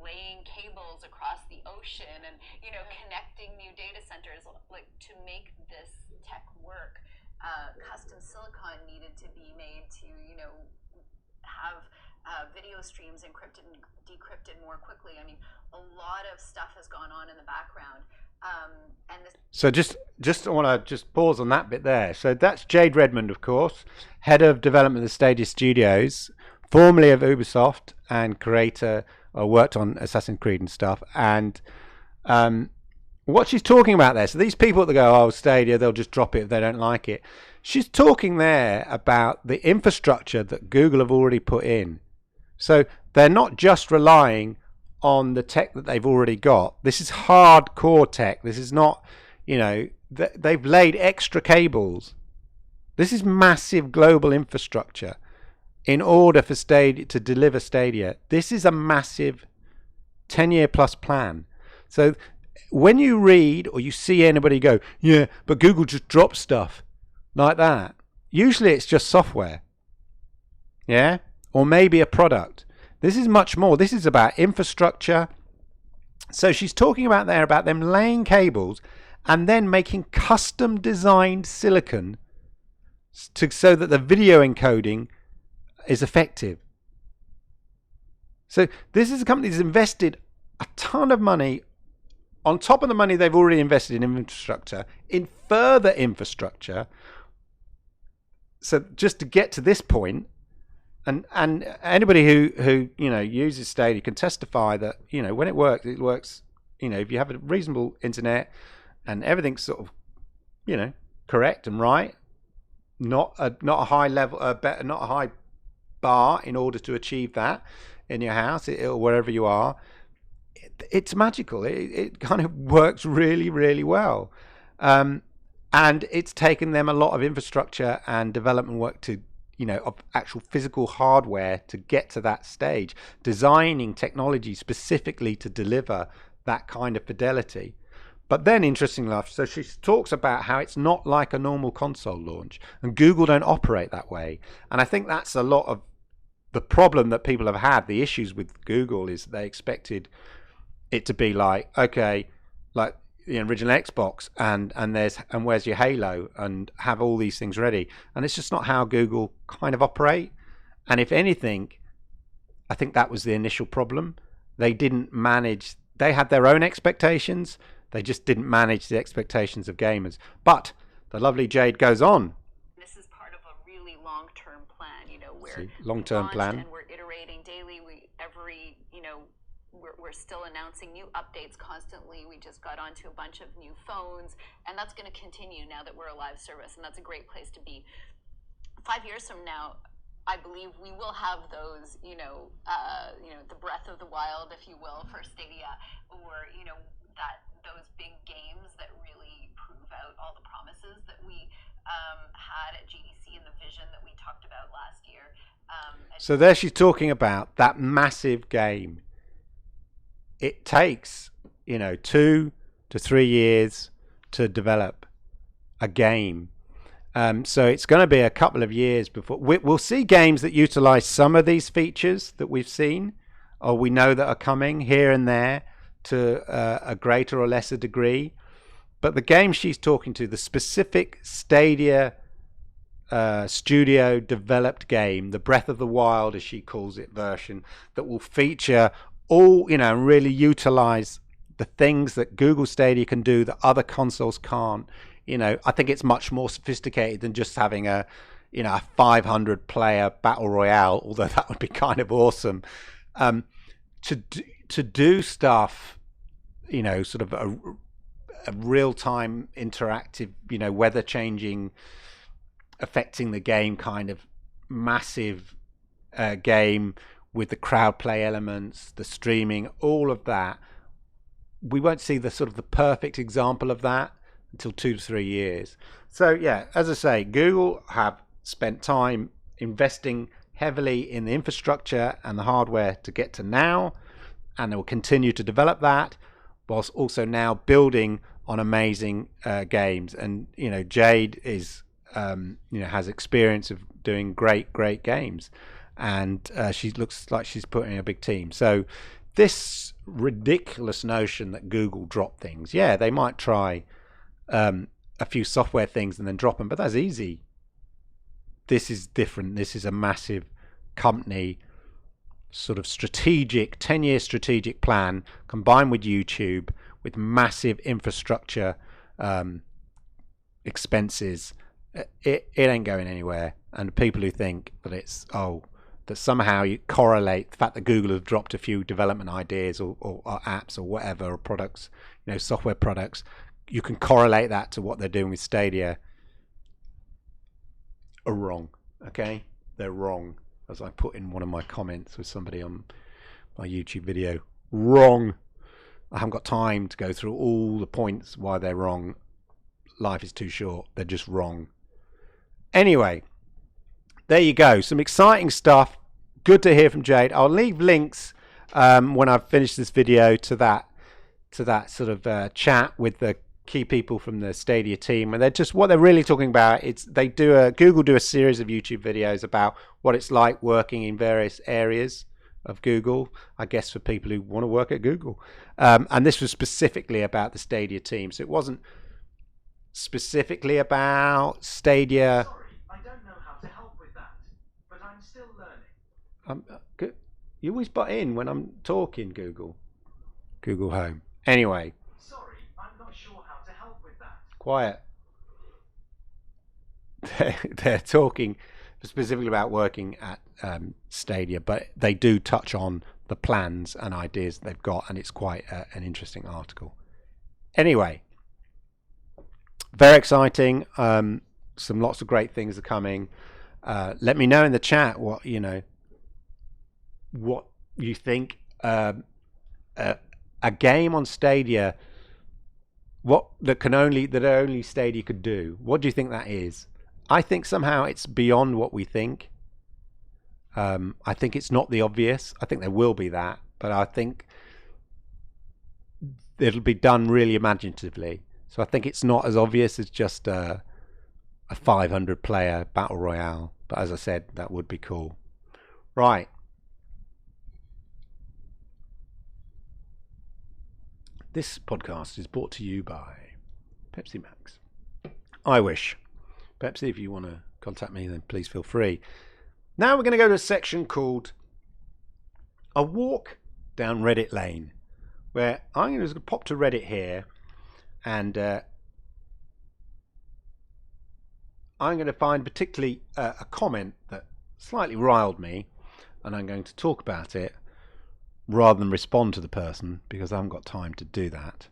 laying cables across the ocean and connecting new data centers. Like, to make this tech work, custom silicon needed to be made to have video streams encrypted and decrypted more quickly. I mean, a lot of stuff has gone on in the background. So I want to just pause on that bit there. So that's Jade Redmond, of course, head of development of Stadia Studios, formerly of Ubisoft and creator, worked on Assassin's Creed and stuff. And what she's talking about there, so these people that go, oh, Stadia, they'll just drop it if they don't like it. She's talking there about the infrastructure that Google have already put in. So they're not just relying on the tech that they've already got. This is hardcore tech. This is not, they've laid extra cables. This is massive global infrastructure in order for Stadia to deliver Stadia. This is a massive 10-year plus plan. So when you read or you see anybody go, yeah, but Google just drops stuff like that, usually it's just software. Yeah? Or maybe a product. This is much more. This is about infrastructure. So she's talking about them laying cables and then making custom designed silicon so that the video encoding is effective. So this is a company that's invested a ton of money on top of the money they've already invested in infrastructure, in further infrastructure. So just to get to this point, and anybody who uses Stadia can testify that when it works, if you have a reasonable internet and everything's sort of correct and right, not a high level, not a high bar in order to achieve that in your house or wherever you are. It's magical. It kind of works really, really well, and it's taken them a lot of infrastructure and development work to. Of actual physical hardware to get to that stage, designing technology specifically to deliver that kind of fidelity. But then, interestingly enough, so she talks about how it's not like a normal console launch, and Google don't operate that way. And I think that's a lot of the problem that people have had. The issues with Google is they expected it to be like, okay, like the original Xbox and where's your Halo, and have all these things ready. And it's just not how Google kind of operate. And if anything, I think that was the initial problem. They didn't manage, they had their own expectations, they just didn't manage the expectations of gamers. But the lovely Jade goes on. This is part of a really long-term plan, where long-term plan, and we're iterating daily. We're still announcing new updates constantly. We just got onto a bunch of new phones, and that's going to continue now that we're a live service, and that's a great place to be. 5 years from now, I believe we will have those, the breath of the wild, if you will, for Stadia, or those big games that really prove out all the promises that we had at GDC and the vision that we talked about last year. So there she's talking about that massive game. It takes 2 to 3 years to develop a game. So it's going to be a couple of years before we'll see games that utilize some of these features that we've seen, or we know that are coming here and there to a greater or lesser degree. But the game she's talking to, the specific Stadia studio developed game, the Breath of the Wild, as she calls it, version that will feature all, really utilize the things that Google Stadia can do that other consoles can't. I think it's much more sophisticated than just having a 500 player battle royale, although that would be kind of awesome. To do stuff, sort of a real-time interactive, weather changing, affecting the game kind of massive game with the crowd play elements, the streaming, all of that. We won't see the sort of the perfect example of that until 2 to 3 years. So yeah, as I say, Google have spent time investing heavily in the infrastructure and the hardware to get to now, and they will continue to develop that, whilst also now building on amazing games. And Jade is has experience of doing great games, and she looks like she's putting a big team. So this ridiculous notion that Google drop things, yeah, they might try a few software things and then drop them, but that's easy. This is different. This is a massive company, sort of strategic 10-year strategic plan combined with YouTube, with massive infrastructure expenses. It ain't going anywhere. And people who think that that somehow you correlate the fact that Google have dropped a few development ideas or apps or whatever, or products, software products, you can correlate that to what they're doing with Stadia, are wrong. Okay, they're wrong. As I put in one of my comments with somebody on my YouTube video, wrong. I haven't got time to go through all the points why they're wrong. Life is too short. They're just wrong. Anyway, there you go. Some exciting stuff. Good to hear from Jade. I'll leave links when I've finished this video to that sort of chat with the key people from the Stadia team, and they're just, what they're really talking about, Google do a series of YouTube videos about what it's like working in various areas of Google, I guess, for people who want to work at Google, and this was specifically about the Stadia team. So it wasn't specifically about Stadia. Sorry, I don't know how to help with that, but I'm still learning. You always butt in when I'm talking, Google Home. Anyway, sorry, I'm not sure how to help with that. Quiet. They're talking specifically about working at Stadia, but they do touch on the plans and ideas they've got, and it's quite an interesting article. Anyway, very exciting. Lots of great things are coming. Let me know in the chat what you think. A game on Stadia, that only Stadia could do. What do you think that is? I think somehow it's beyond what we think. I think it's not the obvious. I think there will be that, but I think it'll be done really imaginatively. So I think it's not as obvious as just a 500 player battle royale. But as I said, that would be cool. Right. This podcast is brought to you by Pepsi Max. I wish. Pepsi, if you want to contact me, then please feel free. Now we're going to go to a section called A Walk Down Reddit Lane, where I'm going to pop to Reddit here, and I'm going to find particularly a comment that slightly riled me, and I'm going to talk about it rather than respond to the person, because I haven't got time to do that.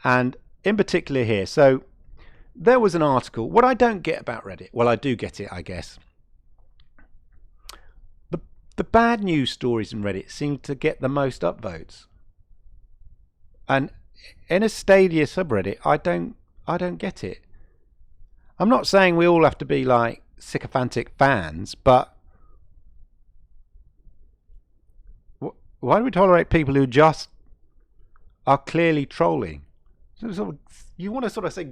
And in particular here, so there was an article. What I don't get about Reddit, well, I do get it, I guess. The bad news stories in Reddit seem to get the most upvotes. And in a Stadia subreddit, I don't get it. I'm not saying we all have to be like sycophantic fans, but why do we tolerate people who just are clearly trolling? You want to sort of say,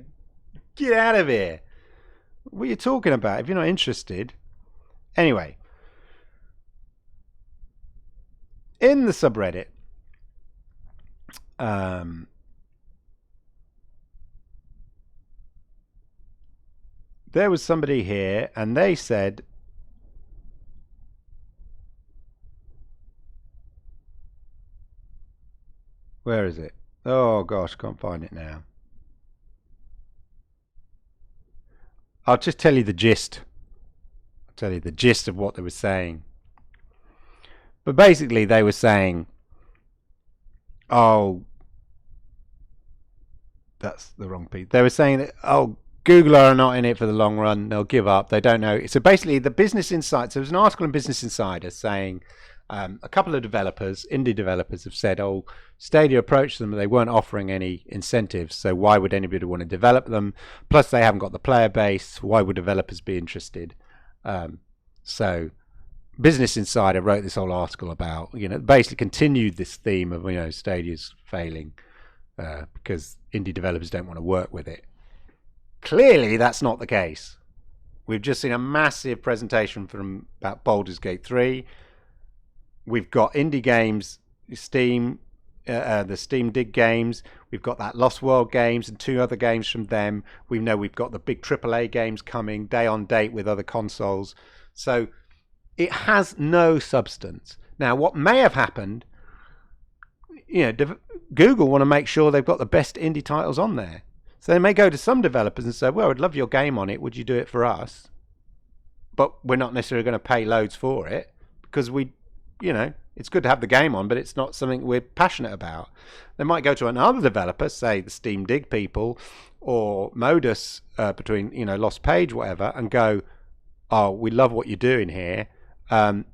get out of here. What are you talking about if you're not interested? Anyway, in the subreddit, there was somebody here, and they said, where is it? Oh gosh, can't find it now. I'll just tell you the gist. I'll tell you the gist of what they were saying. But basically they were saying, oh, that's the wrong piece. They were saying that, oh, Google are not in it for the long run. They'll give up. They don't know. So basically the Business Insider, so there was an article in Business Insider saying A couple of developers, indie developers, have said, "Oh, Stadia approached them, they weren't offering any incentives, so why would anybody want to develop them? Plus, they haven't got the player base. Why would developers be interested?" So, Business Insider wrote this whole article about, basically continued this theme of, Stadia's failing because indie developers don't want to work with it. Clearly, that's not the case. We've just seen a massive presentation from about Baldur's Gate 3. We've got indie games, Steam, the Steam Dig games. We've got that Lost World games and 2 other games from them. We know we've got the big AAA games coming day on date with other consoles. So it has no substance. Now, what may have happened, Google want to make sure they've got the best indie titles on there. So they may go to some developers and say, "Well, I'd love your game on it. Would you do it for us? But we're not necessarily going to pay loads for it because it's good to have the game on, but it's not something we're passionate about." They might go to another developer, say the Steam Dig people or Modus between, Lost Page, whatever, and go, "Oh, we love what you're doing here.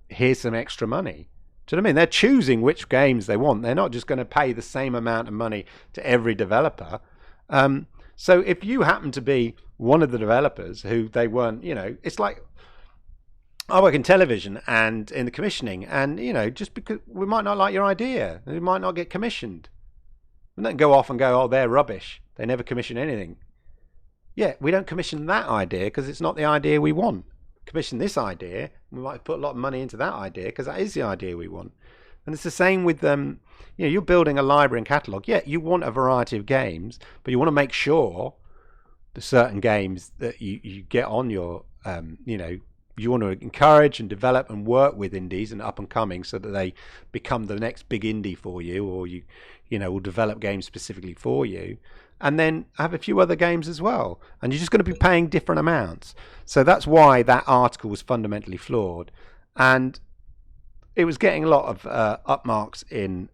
Here's some extra money." Do you know what I mean? They're choosing which games they want. They're not just going to pay the same amount of money to every developer. So if you happen to be one of the developers who they weren't, it's like I work in television and in the commissioning, and just because we might not like your idea, we might not get commissioned. We don't go off and go, "Oh, they're rubbish. They never commission anything." Yeah, we don't commission that idea because it's not the idea we want. Commission this idea, we might put a lot of money into that idea because that is the idea we want. And it's the same with you're building a library and catalogue. Yeah, you want a variety of games, but you want to make sure the certain games that you get on your you want to encourage and develop and work with indies and up and coming so that they become the next big indie for you, or will develop games specifically for you, and then have a few other games as well. And you're just going to be paying different amounts. So that's why that article was fundamentally flawed. And it was getting a lot of upmarks in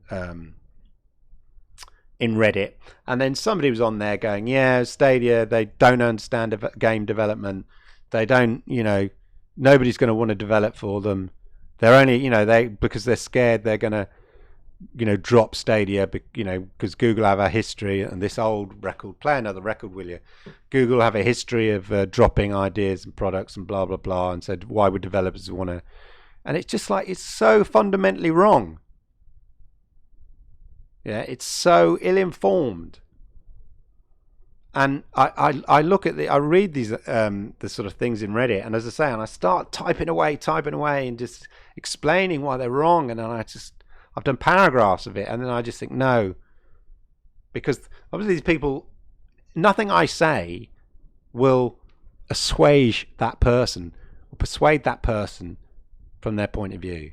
Reddit. And then somebody was on there going, "Yeah, Stadia, they don't understand game development. They don't, nobody's going to want to develop for them. They're only, because they're scared they're going to, drop Stadia, because Google have a history," and this old record, play another record, will you? Google have a history of dropping ideas and products and blah, blah, blah, and said, why would developers want to? And it's just like, it's so fundamentally wrong. Yeah, it's so ill-informed. And I look at I read these the sort of things in Reddit, and as I say, and I start typing away, and just explaining why they're wrong, and then I've done paragraphs of it, and then I just think, no, because obviously these people, nothing I say will assuage that person or persuade that person from their point of view.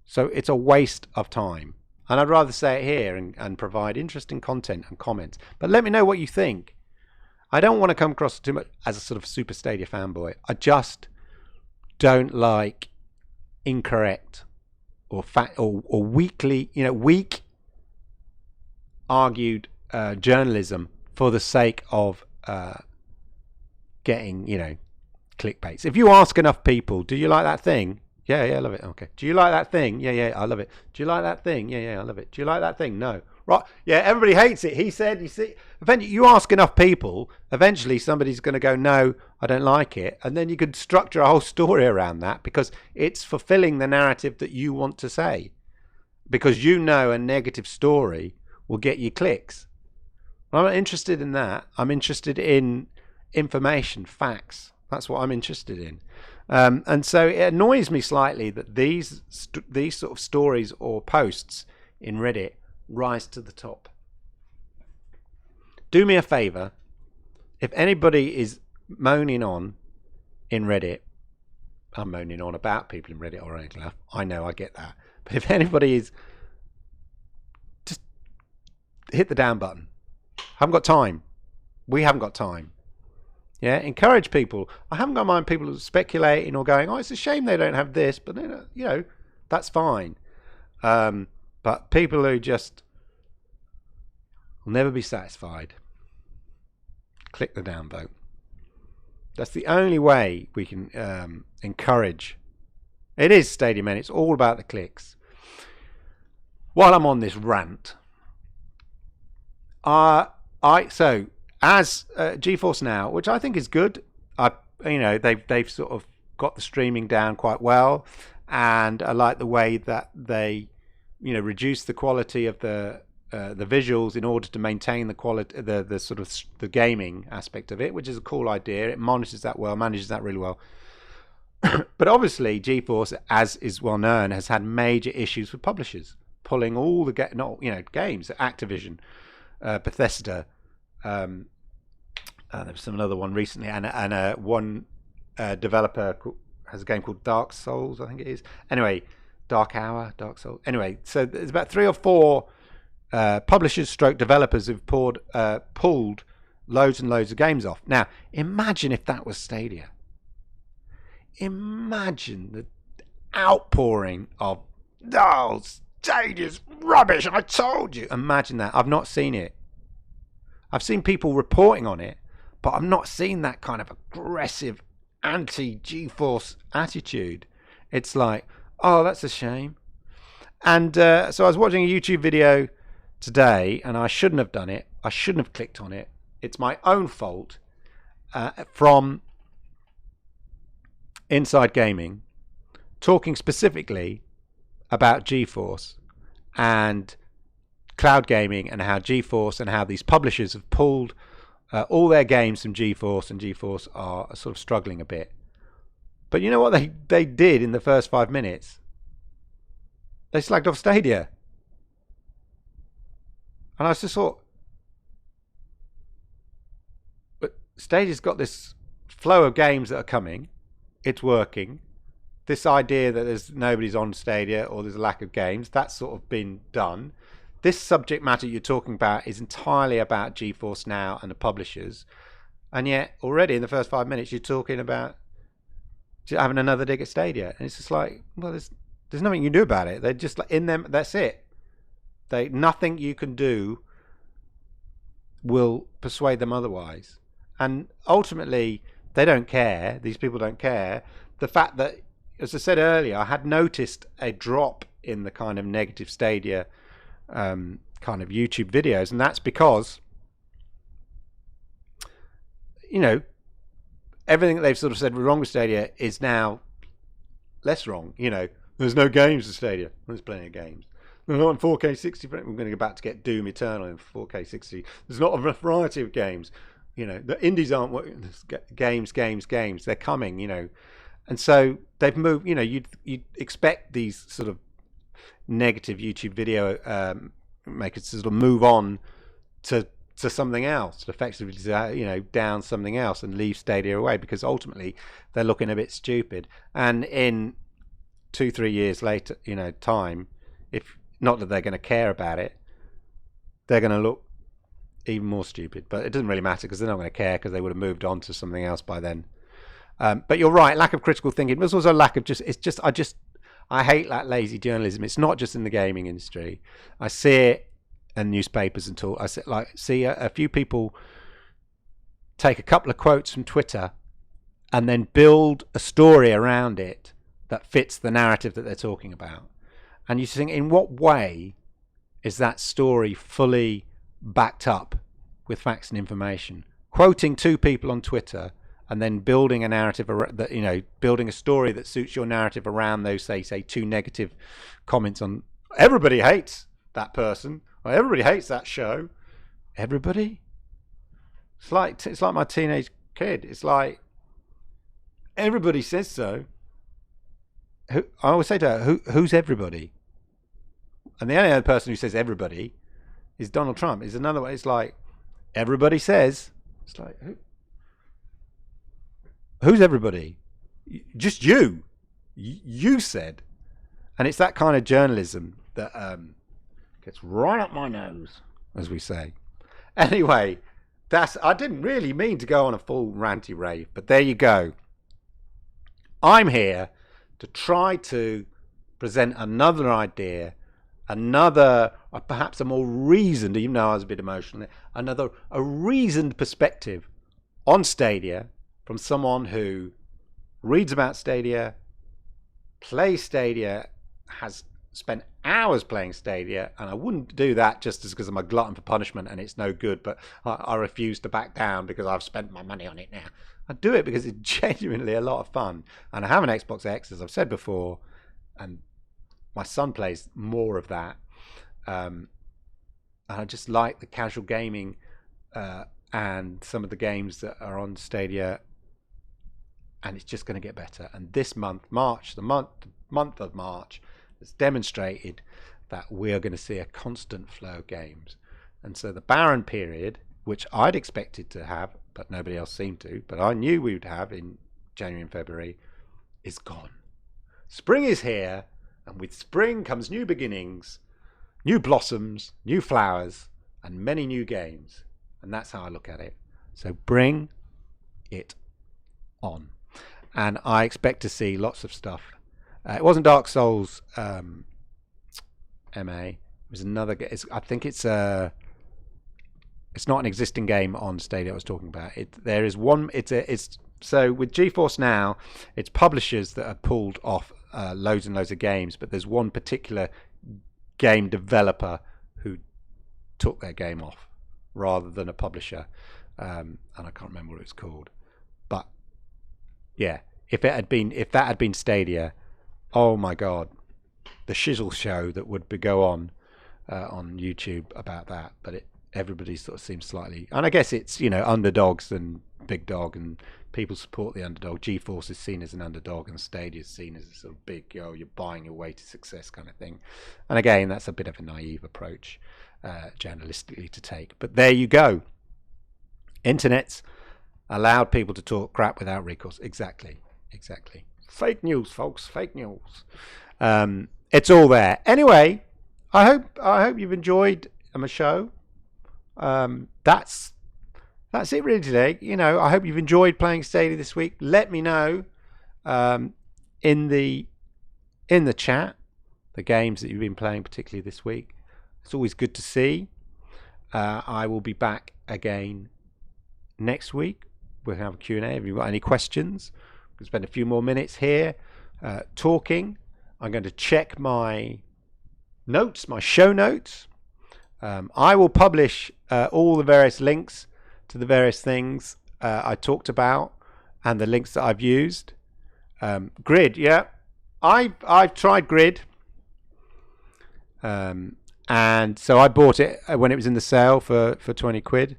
So it's a waste of time. And I'd rather say it here and provide interesting content and comments. But let me know what you think. I don't want to come across too much as a sort of super Stadia fanboy. I just don't like incorrect or weak argued journalism for the sake of getting, clickbaits. If you ask enough people, "Do you like that thing?" Yeah, I love it. Okay. "Do you like that thing?" Yeah, I love it. "Do you like that thing?" Yeah, I love it. "Do you like that thing?" No. Right. Yeah, everybody hates it. He said, you see, eventually you ask enough people, eventually somebody's going to go, "No, I don't like it." And then you could structure a whole story around that because it's fulfilling the narrative that you want to say. Because a negative story will get you clicks. I'm not interested in that. I'm interested in information, facts. That's what I'm interested in. And so it annoys me slightly that these sort of stories or posts in Reddit rise to the top. Do me a favor, if anybody is moaning on in Reddit, I'm moaning on about people in Reddit or anything like that, I know, I get that, but if anybody is, just hit the down button. Haven't got time. We haven't got time. Yeah, encourage people. I haven't got mind people speculating or going, "Oh, it's a shame they don't have this," but that's fine. But people who just will never be satisfied, click the down vote. That's the only way we can encourage It is Stadia, man. It's all about the clicks. While I'm on this rant, as GeForce Now, which I think is good, they've sort of got the streaming down quite well, and I like the way that they, reduce the quality of the visuals in order to maintain the quality, the sort of the gaming aspect of it, which is a cool idea. It monitors that well, manages that really well. But obviously, GeForce, as is well known, has had major issues with publishers pulling all the games. Activision, Bethesda. There was another one recently, and one developer has a game called Dark Souls, I think it is. Anyway, Dark Souls. Anyway, so there's about 3 or 4 publishers stroke developers who've pulled loads and loads of games off. Now, imagine if that was Stadia. Imagine the outpouring of, "Oh, Stadia's rubbish, I told you." Imagine that. I've not seen it. I've seen people reporting on it, but I've not seen that kind of aggressive anti-GeForce attitude. It's like, oh, that's a shame. And so I was watching a YouTube video today, and I shouldn't have done it. I shouldn't have clicked on it. It's my own fault. From Inside Gaming, talking specifically about GeForce and cloud gaming, and how GeForce and how these publishers have pulled all their games from GeForce, and GeForce are sort of struggling a bit. But you know what they did in the first 5 minutes? They slagged off Stadia. And I just thought, but Stadia's got this flow of games that are coming. It's working. This idea that nobody's on Stadia or there's a lack of games, that's sort of been done. This subject matter you're talking about is entirely about GeForce Now and the publishers. And yet, already in the first 5 minutes, you're talking about having another dig at Stadia. And it's just like, well, there's nothing you can do about it. They're just like in them, that's it. Nothing you can do will persuade them otherwise. And ultimately, they don't care. These people don't care. The fact that, as I said earlier, I had noticed a drop in the kind of negative Stadia kind of YouTube videos, and that's because, everything that they've sort of said wrong with Stadia is now less wrong. There's no games in Stadia. There's plenty of games. They're not in 4K 60. We're going to go back to get Doom Eternal in 4K 60. There's not a variety of games. The indies aren't working. Games. They're coming. And so they've moved. You'd expect these sort of negative YouTube video makers to sort of move on to something else, to effectively down something else and leave Stadia away, because ultimately they're looking a bit stupid. And in 2-3 years later, time, if not that they're going to care about it, they're going to look even more stupid. But it doesn't really matter, because they're not going to care, because they would have moved on to something else by then. But you're right, lack of critical thinking. There's also a lack of I hate that lazy journalism. It's not just in the gaming industry. I see it in newspapers and talk. I see a few people take a couple of quotes from Twitter and then build a story around it that fits the narrative that they're talking about. And you think, in what way is that story fully backed up with facts and information? Quoting 2 people on Twitter and then building a narrative that, building a story that suits your narrative around those, say 2 negative comments on, everybody hates that person, or everybody hates that show. Everybody? It's like my teenage kid. It's like, everybody says so. I always say to her, who's everybody? And the only other person who says everybody is Donald Trump. Is another way. It's like, everybody says. It's like, who's everybody? Just you. You said. And it's that kind of journalism that gets right up my nose, as we say. Anyway, I didn't really mean to go on a full ranty rave, but there you go. I'm here to try to present another idea, perhaps a more reasoned, even though I was a bit emotional, a reasoned perspective on Stadia from someone who reads about Stadia, play Stadia, has spent hours playing Stadia, and I wouldn't do that just because I'm a glutton for punishment and it's no good, but I refuse to back down because I've spent my money on it now. I do it because it's genuinely a lot of fun, and I have an Xbox X, as I've said before, and my son plays more of that, and I just like the casual gaming and some of the games that are on Stadia, and it's just going to get better. And this month, March, the month of March, has demonstrated that we are going to see a constant flow of games. And so the barren period, which I'd expected to have, but nobody else seemed to, but I knew we would have in January and February, is gone. Spring is here, and with spring comes new beginnings, new blossoms, new flowers, and many new games. And that's how I look at it. So bring it on. And I expect to see lots of stuff. It wasn't Dark Souls MA. It was another. I think it's not an existing game on Stadia I was talking about. There is one. So with GeForce Now, it's publishers that have pulled off loads and loads of games, but there's one particular game developer who took their game off rather than a publisher, and I can't remember what it's called. But yeah, if that had been Stadia, oh my God, the shizzle show that would go on YouTube about that. But everybody sort of seems slightly, and I guess it's underdogs and big dog, and people support the underdog. GeForce is seen as an underdog, and Stadia is seen as a sort of big, you're buying your way to success kind of thing. And again, that's a bit of a naive approach, journalistically, to take. But there you go. Internet's allowed people to talk crap without recourse. Exactly. Fake news, folks. Fake news. It's all there. Anyway, I hope you've enjoyed my show. That's it really today. I hope you've enjoyed playing Stadia this week. Let me know in the chat the games that you've been playing, particularly this week. It's always good to see. I will be back again next week. We'll have a Q&A. If you've got any questions, we'll spend a few more minutes here talking. I'm going to check my notes, my show notes. I will publish all the various links to the various things I talked about and the links that I've used. Grid, yeah. I've tried Grid. And so I bought it when it was in the sale for 20 quid.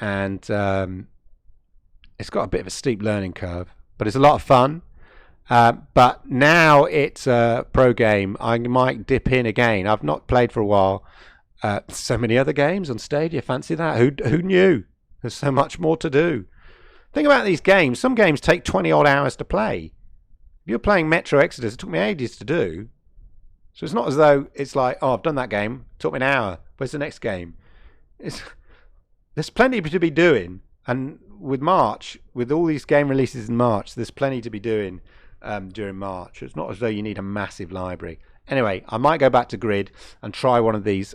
And it's got a bit of a steep learning curve, but it's a lot of fun. But now it's a pro game. I might dip in again. I've not played for a while. So many other games on Stadia. Fancy that? Who knew? There's so much more to do. Think about these games. Some games take 20 odd hours to play. If you're playing Metro Exodus, it took me ages to do. So it's not as though it's like, oh, I've done that game. It took me an hour. Where's the next game? There's plenty to be doing. And with March, with all these game releases in March, there's plenty to be doing during March. It's not as though you need a massive library. Anyway, I might go back to Grid and try one of these,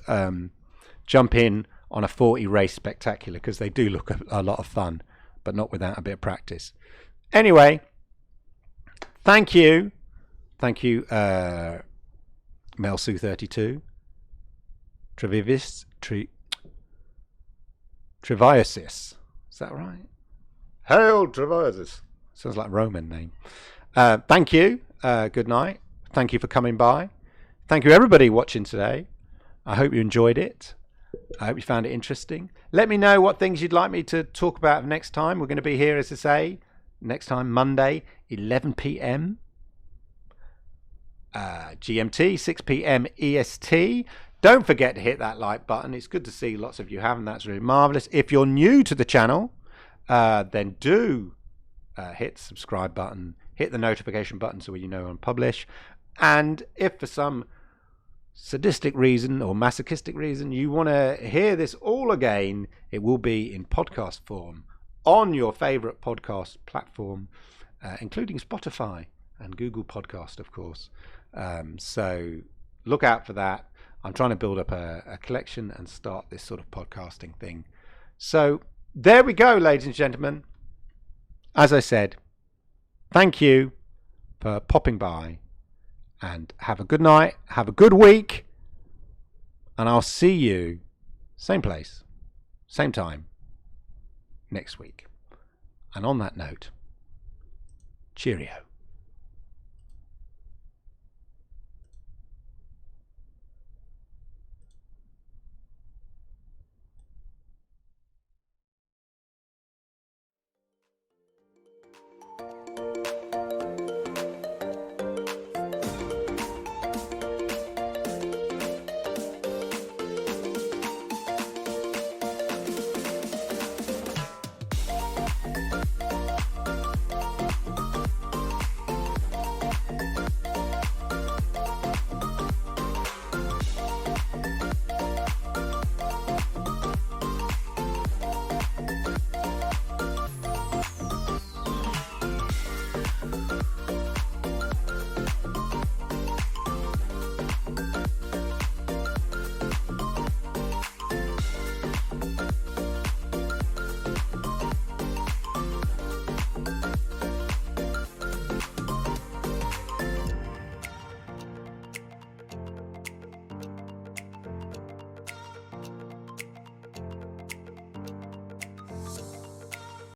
jump in on a 40 race spectacular, because they do look a lot of fun, but not without a bit of practice. Anyway, thank you. Thank you, Melsu32. Treviasis. Is that right? Hail Treviasis. Sounds like a Roman name. Thank you. Good night. Thank you for coming by. Thank you, everybody watching today. I hope you enjoyed it. I hope you found it interesting. Let me know what things you'd like me to talk about next time. We're going to be here, as I say, next time, Monday, 11 p.m. GMT, 6 p.m. EST. Don't forget to hit that like button. It's good to see lots of you have, and that's really marvelous. If you're new to the channel, then do hit the subscribe button, hit the notification button so you know when I publish. And if for some sadistic reason or masochistic reason you want to hear this all again, it will be in podcast form on your favorite podcast platform, including Spotify and Google Podcast, of course. So look out for that. I'm trying to build up a collection and start this sort of podcasting thing. So there we go, ladies and gentlemen. As I said, thank you for popping by And have a good night, have a good week, and I'll see you same place, same time next week. And on that note, cheerio.